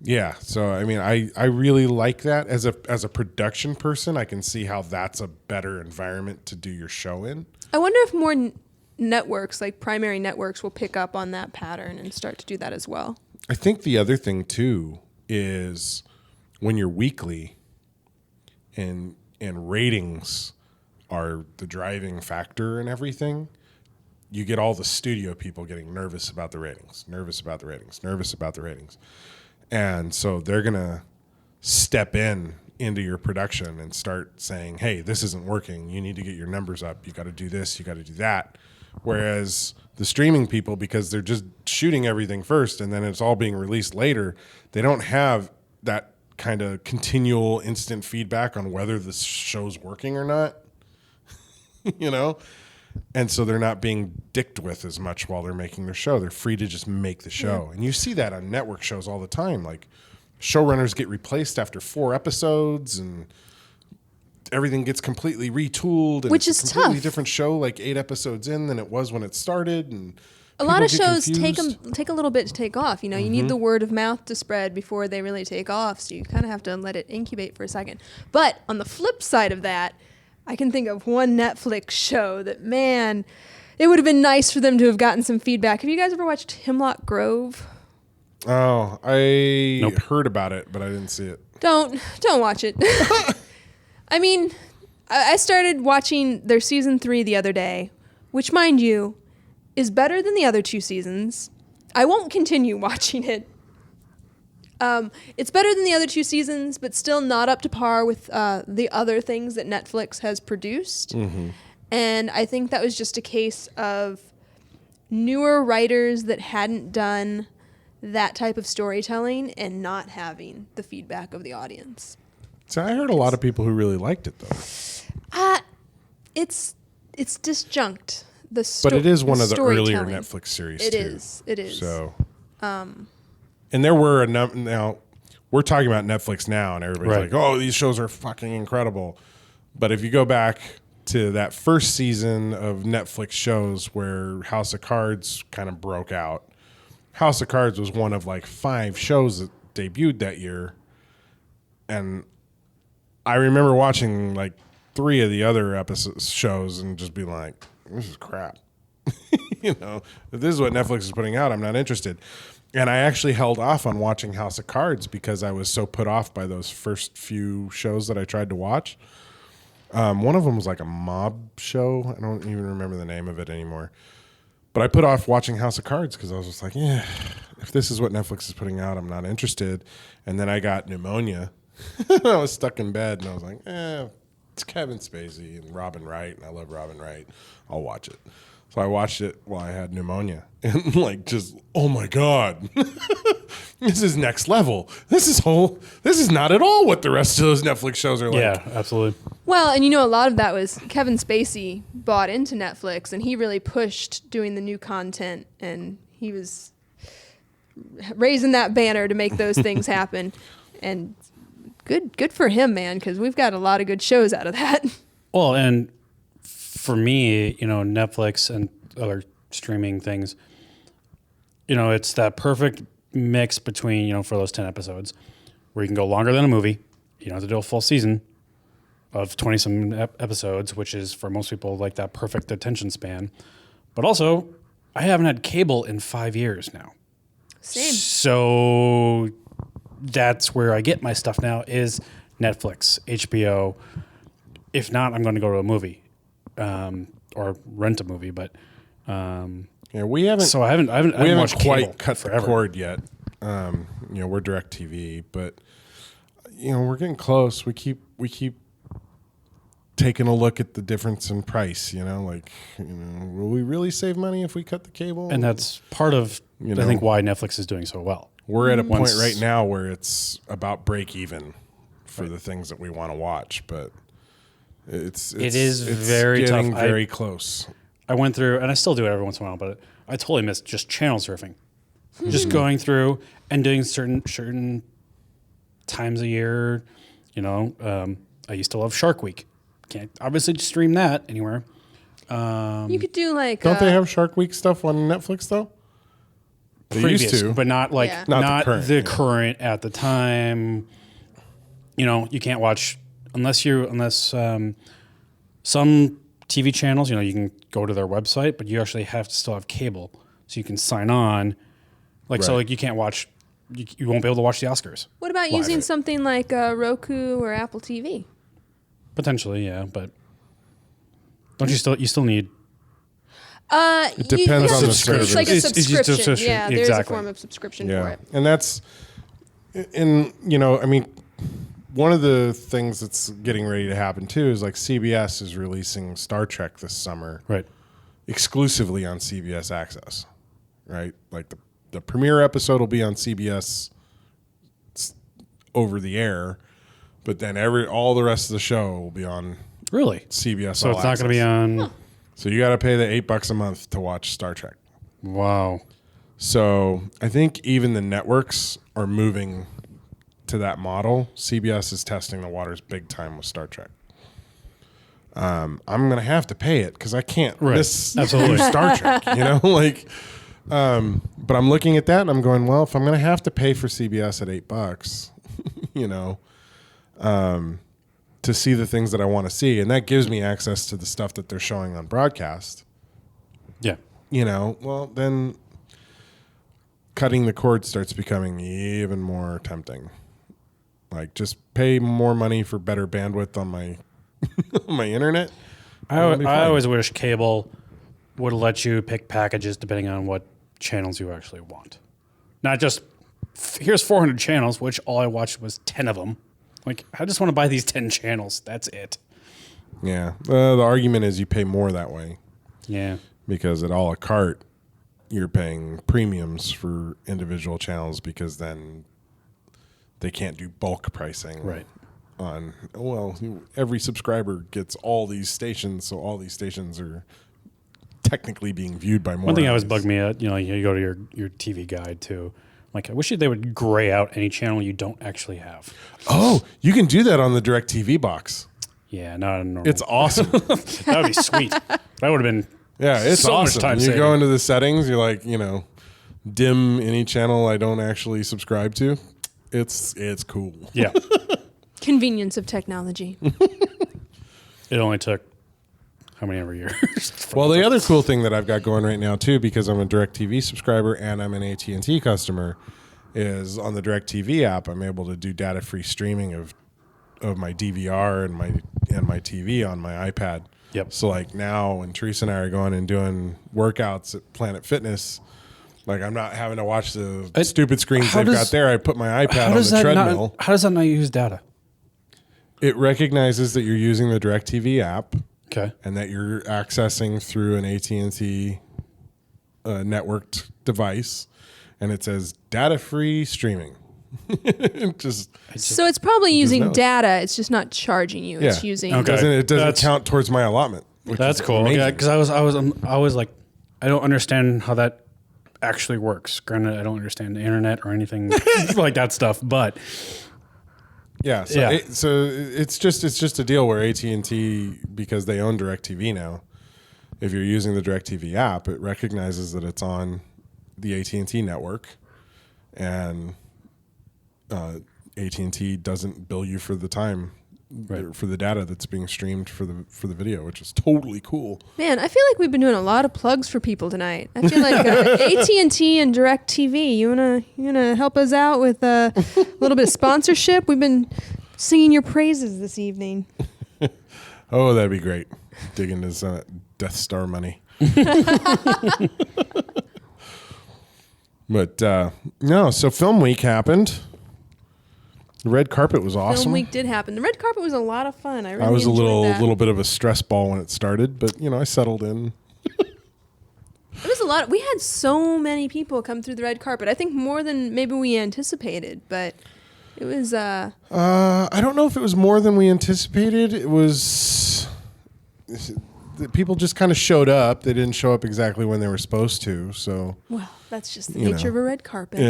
Yeah, so I mean, I really like that as a production person. I can see how that's a better environment to do your show in. I wonder if more networks, like primary networks, will pick up on that pattern and start to do that as well. I think the other thing too is when you're weekly, and ratings are the driving factor and everything. You get all the studio people getting nervous about the ratings. And so they're going to step into your production and start saying, hey, this isn't working. You need to get your numbers up. You got to do this. You got to do that. Whereas the streaming people, because they're just shooting everything first and then it's all being released later, they don't have that kind of continual instant feedback on whether the show's working or not, And so they're not being dicked with as much while they're making their show. They're free to just make the show. Yeah. And you see that on network shows all the time. Like showrunners get replaced after 4 episodes and everything gets completely retooled. And which it's is a completely tough. different show like 8 episodes in than it was when it started. And a lot of shows take a little bit to take off. You need the word of mouth to spread before they really take off. So you kind of have to let it incubate for a second. But on the flip side of that, I can think of one Netflix show that, man, it would have been nice for them to have gotten some feedback. Have you guys ever watched Hemlock Grove? Oh, I heard about it, but I didn't see it. Don't watch it. I mean, I started watching their season 3 the other day, which, mind you, is better than the other 2 seasons. I won't continue watching it. It's better than the other 2 seasons, but still not up to par with the other things that Netflix has produced. Mm-hmm. And I think that was just a case of newer writers that hadn't done that type of storytelling and not having the feedback of the audience. So I heard a lot of people who really liked it, though. It's disjunct. But it is one of the earlier Netflix series, It too. It is. So... And there were now we're talking about Netflix now, and everybody's like, "Oh, these shows are fucking incredible." But if you go back to that first season of Netflix shows where House of Cards kind of broke out, House of Cards was one of like 5 shows that debuted that year, and I remember watching like 3 of the other shows and just being like, "This is crap." If this is what Netflix is putting out, I'm not interested. And I actually held off on watching House of Cards because I was so put off by those first few shows that I tried to watch. One of them was like a mob show. I don't even remember the name of it anymore. But I put off watching House of Cards because I was just like, yeah, if this is what Netflix is putting out, I'm not interested. And then I got pneumonia. I was stuck in bed, and I was like, it's Kevin Spacey and Robin Wright, and I love Robin Wright. I'll watch it. So I watched it while I had pneumonia, and like, just, oh my God, this is next level. This is not at all what the rest of those Netflix shows are like. Yeah, absolutely. Well, and a lot of that was Kevin Spacey bought into Netflix, and he really pushed doing the new content, and he was raising that banner to make those things happen. And good for him, man, because we've got a lot of good shows out of that. Well, and for me, Netflix and other streaming things, it's that perfect mix between, for those 10 episodes where you can go longer than a movie. You don't have to do a full season of 20-some episodes, which is for most people like that perfect attention span. But also, I haven't had cable in 5 years now. Same. So that's where I get my stuff now is Netflix, HBO. If not, I'm going to go to a movie or rent a movie. But we haven't. So I haven't watched quite cut forever. the cord yet. We're DirecTV, but we're getting close. We keep taking a look at the difference in price. Will we really save money if we cut the cable? And that's part of I think why Netflix is doing so well. We're at a point right now where it's about break even for the things that we want to watch, but it is very getting tough. Very close. I went through, and I still do it every once in a while, but I totally missed just channel surfing. Just going through and doing certain times a year. I used to love Shark Week. Can't obviously stream that anywhere. You could do like. Don't they have Shark Week stuff on Netflix though? They previous, used to, but not like not the current at the time. You can't watch unless some TV channels. You can go to their website, but you actually have to still have cable, so you can sign on. So you can't watch. You won't be able to watch the Oscars. What about using something like Roku or Apple TV? Potentially, yeah, but don't you still need? It depends on the service. It's like a subscription. Yeah, exactly. there's a form of subscription for it. And that's, one of the things that's getting ready to happen too is like CBS is releasing Star Trek this summer, right? Exclusively on CBS Access, right? Like the premiere episode will be on CBS over the air, but then all the rest of the show will be on CBS. So it's not going to be on. Huh. So you got to pay the $8 a month to watch Star Trek. Wow. So I think even the networks are moving to that model. CBS is testing the waters big time with Star Trek. I'm going to have to pay it because I can't miss Star Trek, but I'm looking at that and I'm going, well, if I'm going to have to pay for CBS at $8, to see the things that I want to see. And that gives me access to the stuff that they're showing on broadcast. Yeah. Well, then cutting the cord starts becoming even more tempting. Like, just pay more money for better bandwidth on my on my internet. I always wish cable would let you pick packages depending on what channels you actually want. Not just, here's 400 channels, which all I watched was 10 of them. Like, I just want to buy these 10 channels. That's it. Yeah. The argument is you pay more that way. Yeah. Because at a la carte, you're paying premiums for individual channels because then they can't do bulk pricing. Right. Every subscriber gets all these stations, so all these stations are technically being viewed by more. One thing that always bugged me, you go to your TV guide too. Like, I wish they would gray out any channel you don't actually have. Oh, you can do that on the DirecTV box. Yeah, not normal. It's awesome. That would be sweet. That would have been it's so awesome. much time You saving. go into the settings, you're like, dim any channel I don't actually subscribe to. It's cool. Yeah. Convenience of technology. It only took how many ever years? Well, the other cool thing that I've got going right now too, because I'm a DirecTV subscriber and I'm an AT&T customer, is on the DirecTV app I'm able to do data-free streaming of my DVR and my TV on my iPad. Yep. So like now when Teresa and I are going and doing workouts at Planet Fitness, like I'm not having to watch the stupid screens they've got there. I put my iPad on the treadmill. How does that not use data? It recognizes that you're using the DirecTV app. Okay. And that you're accessing through an AT&T networked device. And it says data-free streaming. So it's probably using data. It's just not charging you. It's using. Okay. It doesn't count towards my allotment. That's cool. Amazing. Yeah, because I was like, I don't understand how that actually works. Granted, I don't understand the internet or anything like that stuff, but yeah. So it's just a deal where AT&T, because they own DirecTV now, if you're using the DirecTV app, it recognizes that it's on the AT&T network, and AT&T doesn't bill you for the time, for the data that's being streamed for the video, which is totally cool. Man, I feel like we've been doing a lot of plugs for people tonight. I feel like AT&T and DirecTV, you wanna help us out with a little bit of sponsorship? We've been singing your praises this evening. Oh, that'd be great. Dig into some Death Star money. But no, so Film Week happened. The red carpet was awesome. Film Week did happen. The red carpet was a lot of fun. I was a enjoyed little bit of a stress ball when it started, but I settled in. It was a lot. We had so many people come through the red carpet. I think more than maybe we anticipated, but it was. I don't know if it was more than we anticipated. It was. People just kind of showed up. They didn't show up exactly when they were supposed to. So. Well, that's just the nature of a red carpet.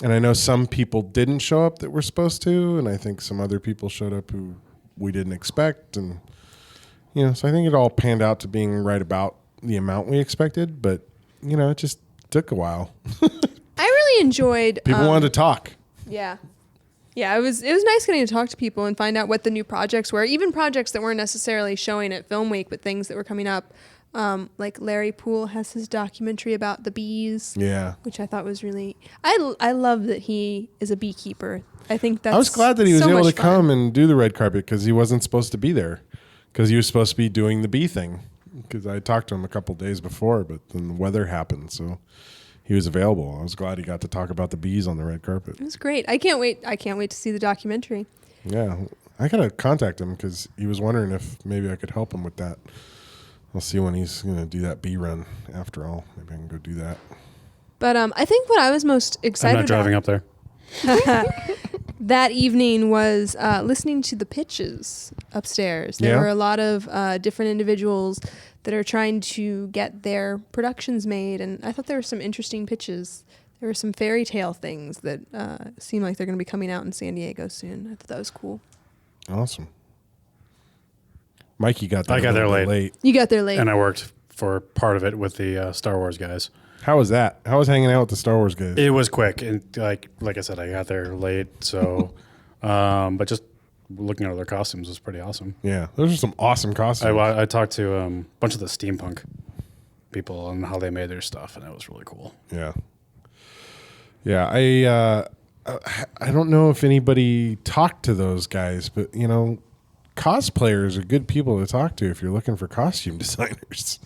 And I know some people didn't show up that were supposed to, and I think some other people showed up who we didn't expect, and so I think it all panned out to being right about the amount we expected, but it just took a while. I really enjoyed. People wanted to talk. Yeah, it was nice getting to talk to people and find out what the new projects were, even projects that weren't necessarily showing at Film Week, but things that were coming up. Like Larry Poole has his documentary about the bees, which I thought was really. I love that he is a beekeeper. I think that's. I was glad that he was able to come and do the red carpet because he wasn't supposed to be there, because he was supposed to be doing the bee thing. Because I talked to him a couple of days before, but then the weather happened, so he was available. I was glad he got to talk about the bees on the red carpet. It was great. I can't wait to see the documentary. Yeah, I gotta contact him because he was wondering if maybe I could help him with that. I'll see when he's going to do that bee run after all. Maybe I can go do that. But I think what I was most excited about... I'm not driving up there. That evening was listening to the pitches upstairs. There were a lot of different individuals that are trying to get their productions made, and I thought there were some interesting pitches. There were some fairy tale things that seem like they're going to be coming out in San Diego soon. I thought that was cool. Awesome. Mikey got there. I got there late. You got there late. And I worked for part of it with the Star Wars guys. How was that? How was hanging out with the Star Wars guys? It was quick. And like I said, I got there late. So, but just looking at their costumes was pretty awesome. Yeah. Those are some awesome costumes. I talked to a bunch of the steampunk people and how they made their stuff. And it was really cool. Yeah. Yeah. I don't know if anybody talked to those guys, but cosplayers are good people to talk to if you're looking for costume designers,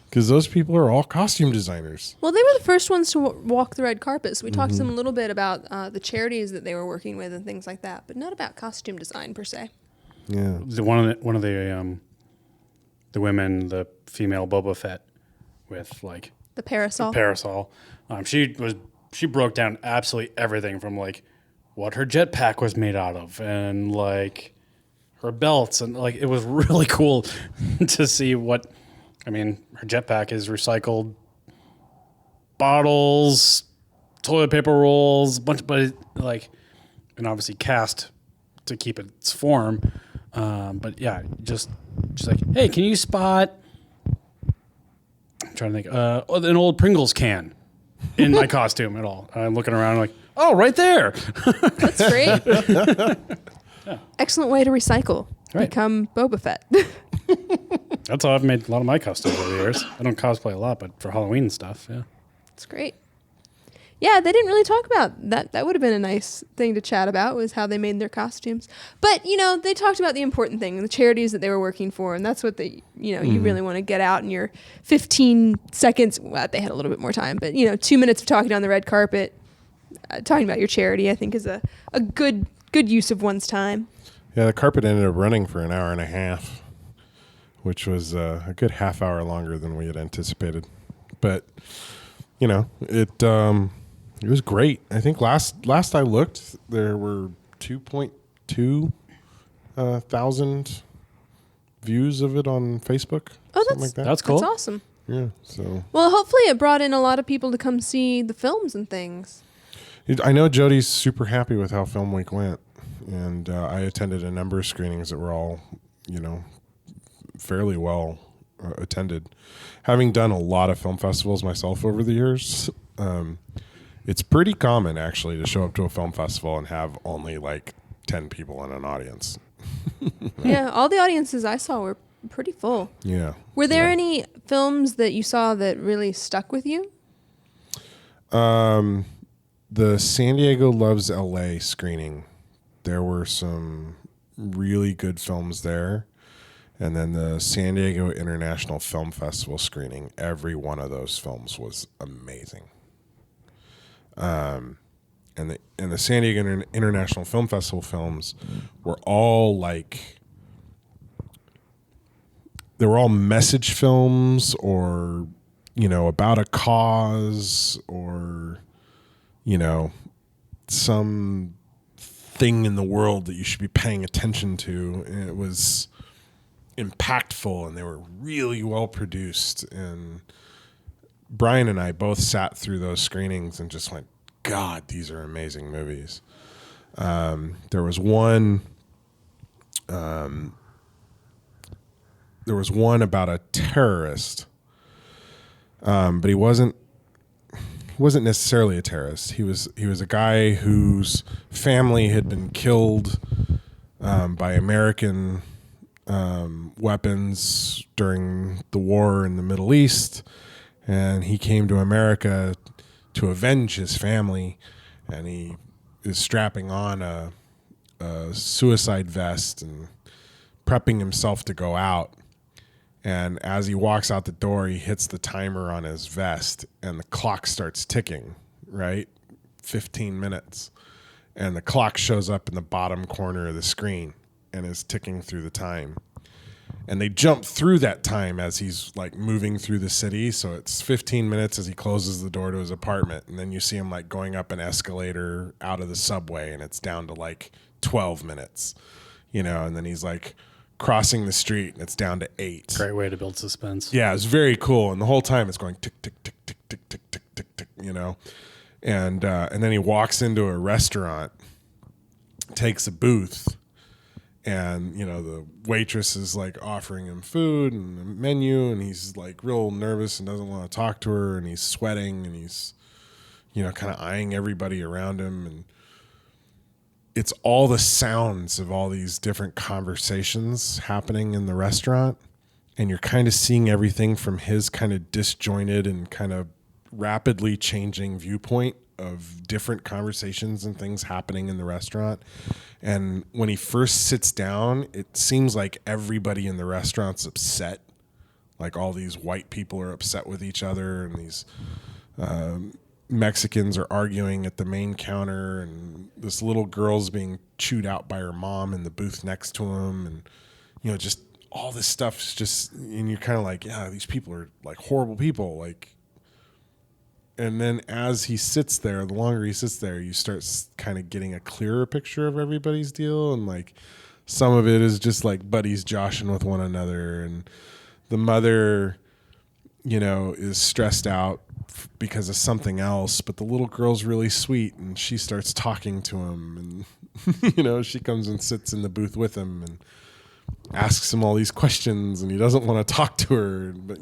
because those people are all costume designers. Well, they were the first ones to walk the red carpet, so we talked to them a little bit about the charities that they were working with and things like that, but not about costume design per se. Yeah, one of the women, the female Boba Fett with like the parasol. She broke down absolutely everything from like what her jetpack was made out of and like her belts, and like it was really cool to see what. I mean, her jetpack is recycled bottles, toilet paper rolls, but like, and obviously cast to keep its form. But yeah, just like, hey, can you spot? I'm trying to think. An old Pringles can in my costume at all. I'm looking around like, oh, right there. That's great. Yeah. Excellent way to recycle. Right. Become Boba Fett. That's how I've made a lot of my costumes over the years. I don't cosplay a lot, but for Halloween and stuff, yeah. That's great. Yeah, they didn't really talk about that. That would have been a nice thing to chat about, was how they made their costumes. But, they talked about the important thing, the charities that they were working for, and that's what you really want to get out in your 15 seconds. Well, they had a little bit more time, but, 2 minutes of talking on the red carpet, talking about your charity, I think is a good use of one's time. Yeah, the carpet ended up running for an hour and a half, which was a good half hour longer than we had anticipated. But, it was great. I think last I looked, there were 2.2 thousand views of it on Facebook. Oh, something like that. That's cool. That's awesome. Yeah. So. Well, hopefully it brought in a lot of people to come see the films and things. I know Jody's super happy with how Film Week went, and I attended a number of screenings that were all, fairly well attended. Having done a lot of film festivals myself over the years, it's pretty common actually to show up to a film festival and have only like 10 people in an audience. Yeah, all the audiences I saw were pretty full. Yeah. Were there any films that you saw that really stuck with you? The San Diego Loves LA screening, there were some really good films there. And then the San Diego International Film Festival screening, every one of those films was amazing. And the San Diego International Film Festival films were all they were all message films, or about a cause, or some thing in the world that you should be paying attention to. And it was impactful, and they were really well produced. And Brian and I both sat through those screenings and just went, God, these are amazing movies. There was one about a terrorist, but he wasn't necessarily a terrorist. He was a guy whose family had been killed by American weapons during the war in the Middle East, and he came to America to avenge his family, and he is strapping on a suicide vest and prepping himself to go out. And as he walks out the door, he hits the timer on his vest, and the clock starts ticking, right? 15 minutes. And the clock shows up in the bottom corner of the screen and is ticking through the time. And they jump through that time as he's like moving through the city. So it's 15 minutes as he closes the door to his apartment. And then you see him like going up an escalator out of the subway, and it's down to like 12 minutes, and then he's like crossing the street and it's down to 8. Great way to build suspense. Yeah, it's very cool. And the whole time it's going tick, tick, tick, tick, tick, tick, tick, tick, tick, And then he walks into a restaurant, takes a booth, and the waitress is like offering him food and a menu, and he's like real nervous and doesn't want to talk to her, and he's sweating, and he's kind of eyeing everybody around him, and it's all the sounds of all these different conversations happening in the restaurant, and you're kind of seeing everything from his kind of disjointed and kind of rapidly changing viewpoint of different conversations and things happening in the restaurant. And when he first sits down, it seems like everybody in the restaurant's upset. Like all these white people are upset with each other, and these Mexicans are arguing at the main counter, and this little girl's being chewed out by her mom in the booth next to him. And, just all this stuff's just, and you're kind of like, yeah, these people are like horrible people. Like, and then as he sits there, the longer he sits there, you start kind of getting a clearer picture of everybody's deal. And like some of it is just like buddies joshing with one another. And the mother, is stressed out because of something else, but the little girl's really sweet, and she starts talking to him. And, she comes and sits in the booth with him and asks him all these questions, and he doesn't want to talk to her. But,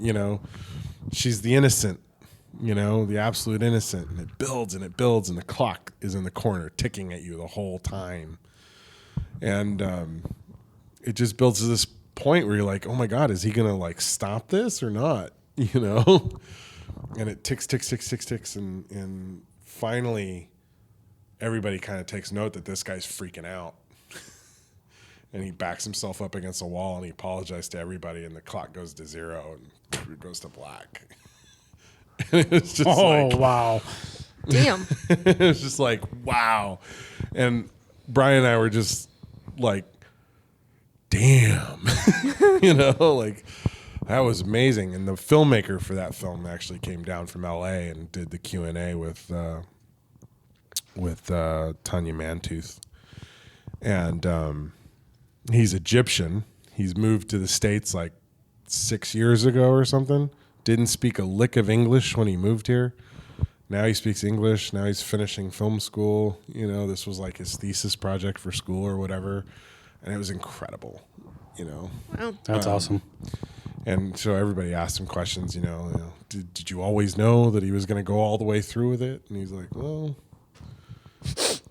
she's the innocent. The absolute innocent, and it builds and it builds, and the clock is in the corner ticking at you the whole time. And it just builds to this point where you're like, oh my God, is he going to like stop this or not? And it ticks, ticks, ticks, ticks, ticks. And finally everybody kind of takes note that this guy's freaking out. And he backs himself up against a wall and he apologized to everybody, and the clock goes to 0 and it goes to black. And it's just wow. Damn. It was just like, wow. And Brian and I were just like, damn. You know, like, that was amazing. And the filmmaker for that film actually came down from LA and did the Q&A with Tanya Mantooth. And he's Egyptian. He's moved to the States like 6 years ago or something. Didn't speak a lick of English when he moved here. Now he speaks English. Now he's finishing film school. You know, this was like his thesis project for school or whatever. And it was incredible, you know. Wow. That's awesome. And so everybody asked him questions, you know, did you always know that he was going to go all the way through with it? And he's like, well,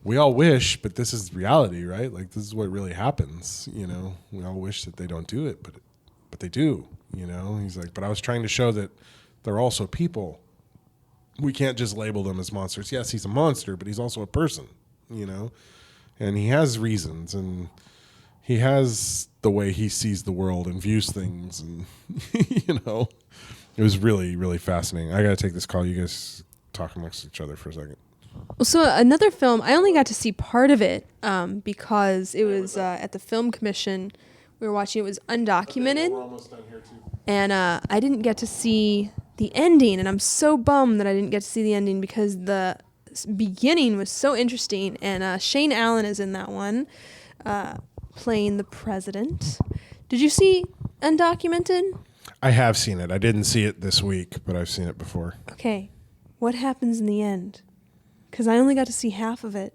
we all wish, but this is reality, right? Like, this is what really happens, you know. We all wish that they don't do it, but they do, you know. He's like, but I was trying to show that they're also people. We can't just label them as monsters. Yes, he's a monster, but he's also a person, you know. And he has reasons, and he has the way he sees the world and views things, and you know, it was really, really fascinating. I got to take this call. You guys talk amongst each other for a second. Well, so another film, I only got to see part of it because it was at the Film Commission. We were watching. It was undocumented. We're almost done here too. And I didn't get to see the ending, and I'm so bummed that I didn't get to see the ending because the beginning was so interesting. And Shane Allen is in that one, playing the president. Did you see Undocumented? I have seen it. I didn't see it this week, but I've seen it before. Okay, what happens in the end? Because I only got to see half of it,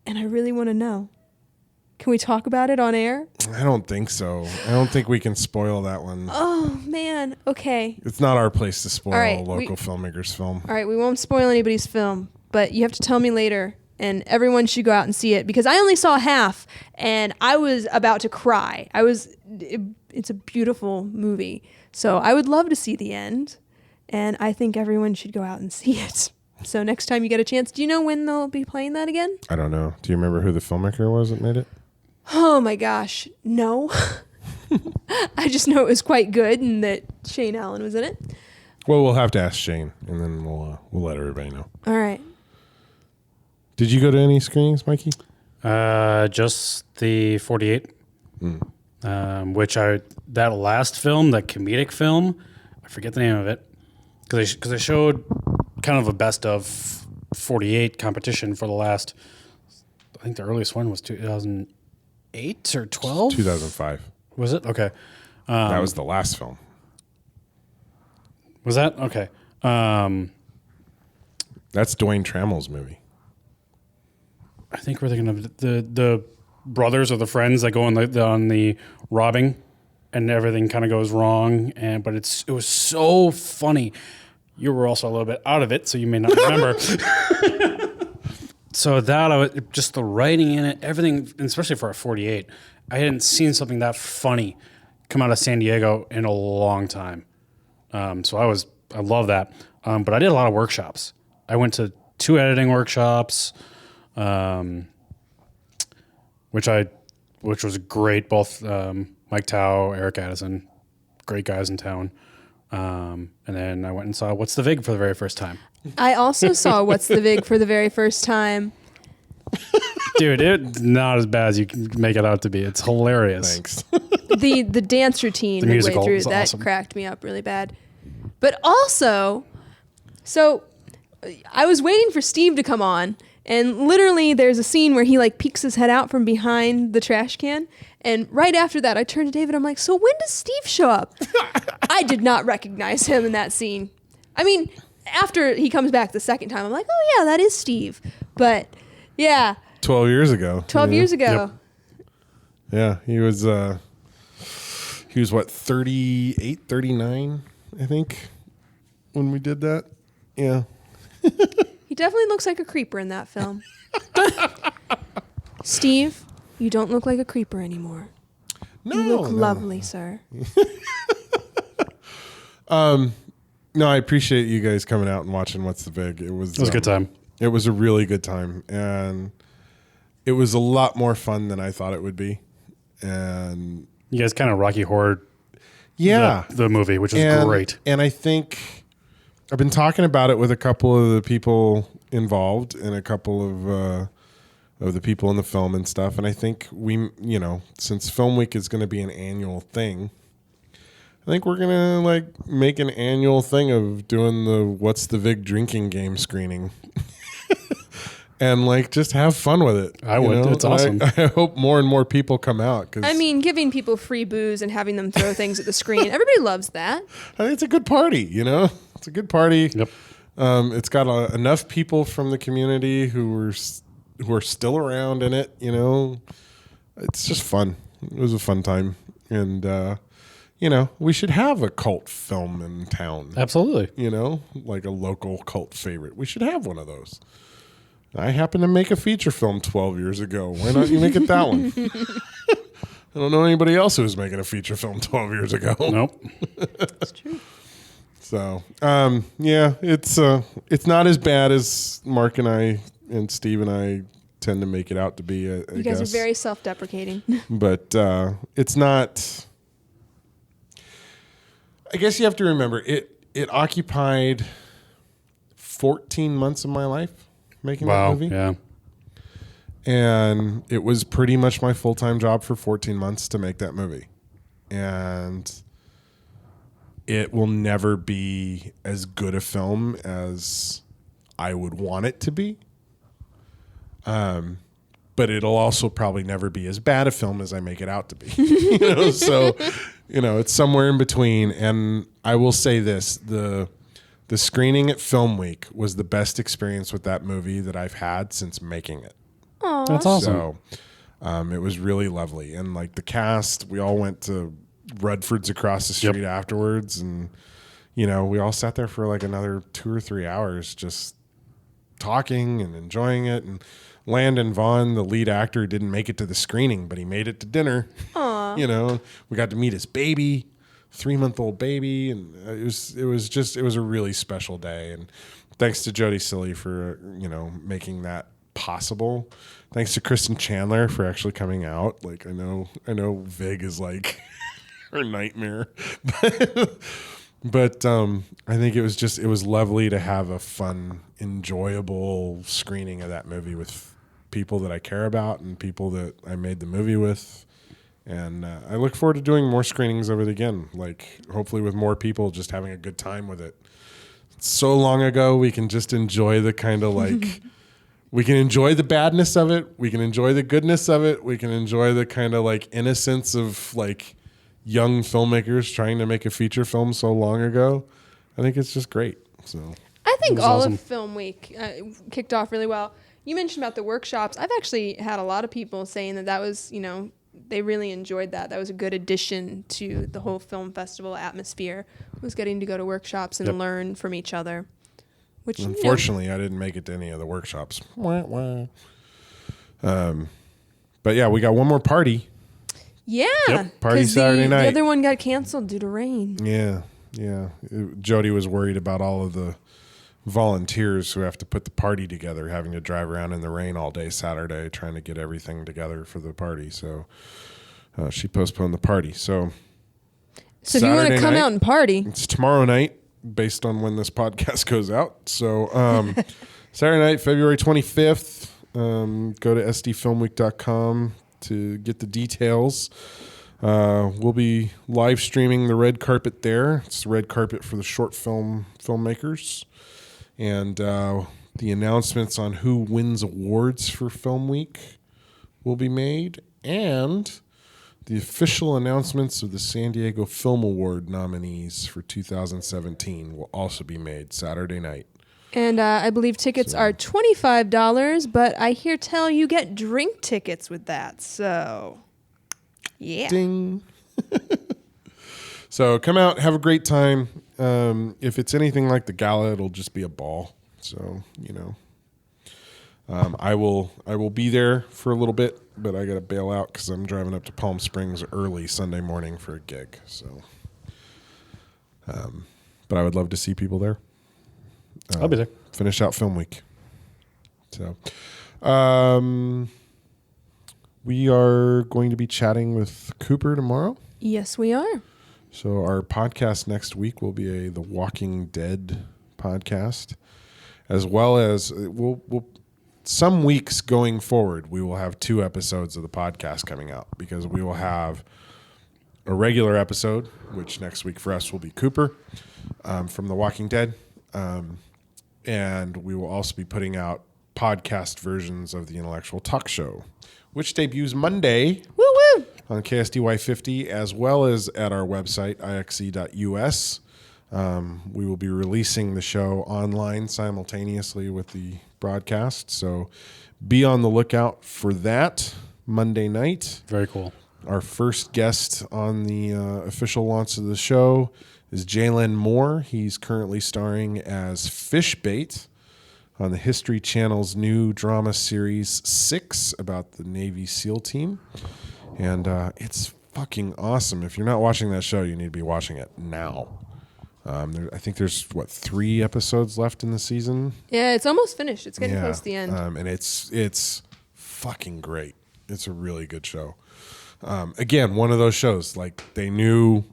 and I really want to know. Can we talk about it on air? I don't think so. I don't think we can spoil that one. Oh, man. Okay. It's not our place to spoil All right, a local filmmaker's film. All right, we won't spoil anybody's film, but you have to tell me later, and everyone should go out and see it, because I only saw half, and I was about to cry. It's a beautiful movie, so I would love to see the end, and I think everyone should go out and see it. So next time you get a chance, do you know when they'll be playing that again? I don't know. Do you remember who the filmmaker was that made it? Oh my gosh, no. I just know it was quite good and that Shane Allen was in it. Well, we'll have to ask Shane, and then we'll let everybody know. All right. Did you go to any screenings, Mikey? Just the 48, which that last film, that comedic film, I forget the name of it, because they showed kind of a best of 48 competition for the last, I think the earliest one was 2008 or 12? 2005. Was it? Okay. That was the last film. Was that? Okay. That's Dwayne Trammell's movie. I think we're thinking of the brothers or the friends that go on the robbing, and everything kind of goes wrong. But it was so funny. You were also a little bit out of it, so you may not remember. So just the writing in it, everything, and especially for a 48, I hadn't seen something that funny come out of San Diego in a long time. So I love that. But I did a lot of workshops. I went to 2 editing workshops, which was great. Both Mike Tao, Eric Addison, great guys in town. And then I went and saw What's the Vig for the very first time. I also saw What's the Vig for the very first time. Dude, it's not as bad as you can make it out to be. It's hilarious. Thanks. The dance routine The midway musical through, was that awesome. cracked me up really bad. But also, so I was waiting for Steve to come on, and literally there's a scene where he like peeks his head out from behind the trash can, and right after that I turned to David, I'm like, so when does Steve show up? I did not recognize him in that scene. I mean, after he comes back the second time, I'm like, oh yeah, that is Steve. But yeah, 12 years ago. 12 years ago. Yep. Yeah, he was what, 38, 39, I think, when we did that. Yeah. He definitely looks like a creeper in that film. Steve, you don't look like a creeper anymore. No, You look no. lovely, sir. No, I appreciate you guys coming out and watching What's the Vig. It was a good time. It was a really good time, and it was a lot more fun than I thought it would be. And you guys kind of Rocky Horror, the movie, which is great. And I think I've been talking about it with a couple of the people involved and a couple of the people in the film and stuff. And I think since Film Week is going to be an annual thing, I think we're going to make an annual thing of doing the What's the Vig drinking game screening. And just have fun with it. I would. It's awesome. I hope more and more people come out. Giving people free booze and having them throw things at the screen, everybody loves that. I think it's a good party, It's a good party. Yep. It's got enough people from the community who are still around in it, It's just fun. It was a fun time. And, we should have a cult film in town. Absolutely. Like a local cult favorite. We should have one of those. I happened to make a feature film 12 years ago. Why not you make it that one? I don't know anybody else who was making a feature film 12 years ago. Nope. That's true. So, it's not as bad as Mark and I and Steve and I tend to make it out to be, I You guys guess. are very self-deprecating. But it's not... I guess you have to remember, it occupied 14 months of my life. Making that movie. Yeah. And it was pretty much my full-time job for 14 months to make that movie. And it will never be as good a film as I would want it to be. But it'll also probably never be as bad a film as I make it out to be. So, it's somewhere in between. And I will say this, the screening at Film Week was the best experience with that movie that I've had since making it. Aww. That's awesome. So it was really lovely. And the cast, we all went to Rudford's across the street afterwards. And, we all sat there for another 2 or 3 hours just talking and enjoying it. And Landon Vaughn, the lead actor, didn't make it to the screening, but he made it to dinner. Aww. We got to meet his baby. 3-month-old baby, and it was a really special day. And thanks to Jody Silly for making that possible. Thanks to Kristen Chandler for actually coming out. I know Vig is her nightmare, but I think it was lovely to have a fun, enjoyable screening of that movie with people that I care about and people that I made the movie with. And I look forward to doing more screenings of it again, hopefully with more people just having a good time with it. It's so long ago, we can just enjoy the kind of we can enjoy the badness of it. We can enjoy the goodness of it. We can enjoy the kind of innocence of young filmmakers trying to make a feature film so long ago. I think it's just great. So I think all awesome. of Film Week kicked off really well. You mentioned about the workshops. I've actually had a lot of people saying that was, they really enjoyed that. That was a good addition to the whole film festival atmosphere, was getting to go to workshops and learn from each other. Which, unfortunately, I didn't make it to any of the workshops. But yeah, we got one more party. Yeah. Party Saturday night. The other one got canceled due to rain. Yeah. Jody was worried about all of the volunteers who have to put the party together, having to drive around in the rain all day Saturday trying to get everything together for the party. So she postponed the party. So if you want to come out and party, it's tomorrow night based on when this podcast goes out. So Saturday night, February 25th, go to sdfilmweek.com to get the details. We'll be live streaming the red carpet there. It's the red carpet for the short filmmakers. And the announcements on who wins awards for Film Week will be made. And the official announcements of the San Diego Film Award nominees for 2017 will also be made Saturday night. And I believe tickets are $25, but I hear tell you get drink tickets with that. So, yeah. Ding. So come out, have a great time. If it's anything like the gala, it'll just be a ball. So, I will be there for a little bit, but I got to bail out because I'm driving up to Palm Springs early Sunday morning for a gig. So, but I would love to see people there. I'll be there. Finish out film week. So, we are going to be chatting with Cooper tomorrow. Yes, we are. So our podcast next week will be The Walking Dead podcast, as well as we'll some weeks going forward, we will have 2 episodes of the podcast coming out, because we will have a regular episode, which next week for us will be Cooper from The Walking Dead. And we will also be putting out podcast versions of the Intellectual Talk Show, which debuts Monday on KSDY 50, as well as at our website, ixc.us. We will be releasing the show online simultaneously with the broadcast, so be on the lookout for that Monday night. Very cool. Our first guest on the official launch of the show is Jalen Moore. He's currently starring as Fishbait on the History Channel's new drama series 6 about the Navy SEAL team. And it's fucking awesome. If you're not watching that show, you need to be watching it now. I think there's 3 episodes left in the season. Yeah, it's almost finished. It's getting close to the end. And it's fucking great. It's a really good show. Again, one of those shows, like, they knew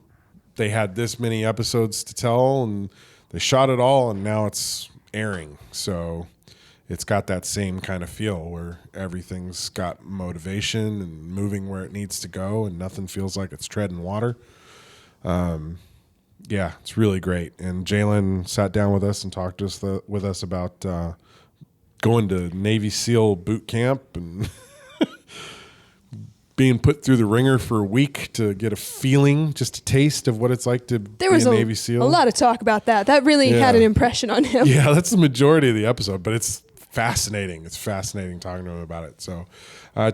they had this many episodes to tell, and they shot it all, and now it's airing. So it's got that same kind of feel where everything's got motivation and moving where it needs to go, and nothing feels like it's treading water. Yeah, it's really great. And Jalen sat down with us and talked with us about going to Navy SEAL boot camp and being put through the ringer for a week to get a feeling, just a taste of what it's like to be a Navy SEAL. A lot of talk about that. That really had an impression on him. Yeah, that's the majority of the episode, but it's fascinating. It's fascinating talking to him about it. So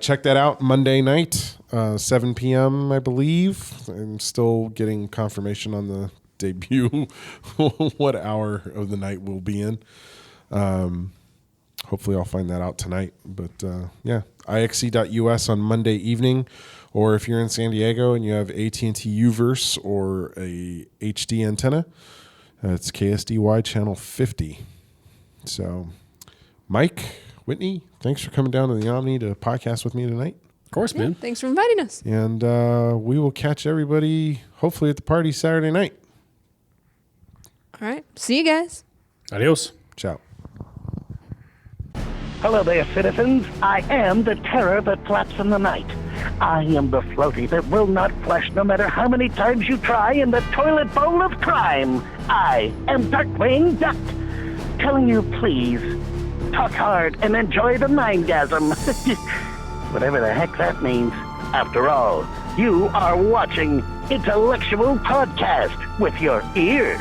check that out Monday night, 7 p.m., I believe. I'm still getting confirmation on the debut, what hour of the night we'll be in. Hopefully I'll find that out tonight. But yeah, ixc.us on Monday evening. Or if you're in San Diego and you have AT&T Uverse or a HD antenna, it's KSDY channel 50. So Mike, Whitney, thanks for coming down to the Omni to podcast with me tonight. Of course, man. Thanks for inviting us. And we will catch everybody hopefully at the party Saturday night. All right. See you guys. Adios. Ciao. Hello there, citizens. I am the terror that flaps in the night. I am the floaty that will not flush no matter how many times you try in the toilet bowl of crime. I am Darkwing Duck, telling you please, talk hard and enjoy the mindgasm. Whatever the heck that means. After all, you are watching Intellectual Podcast with your ears.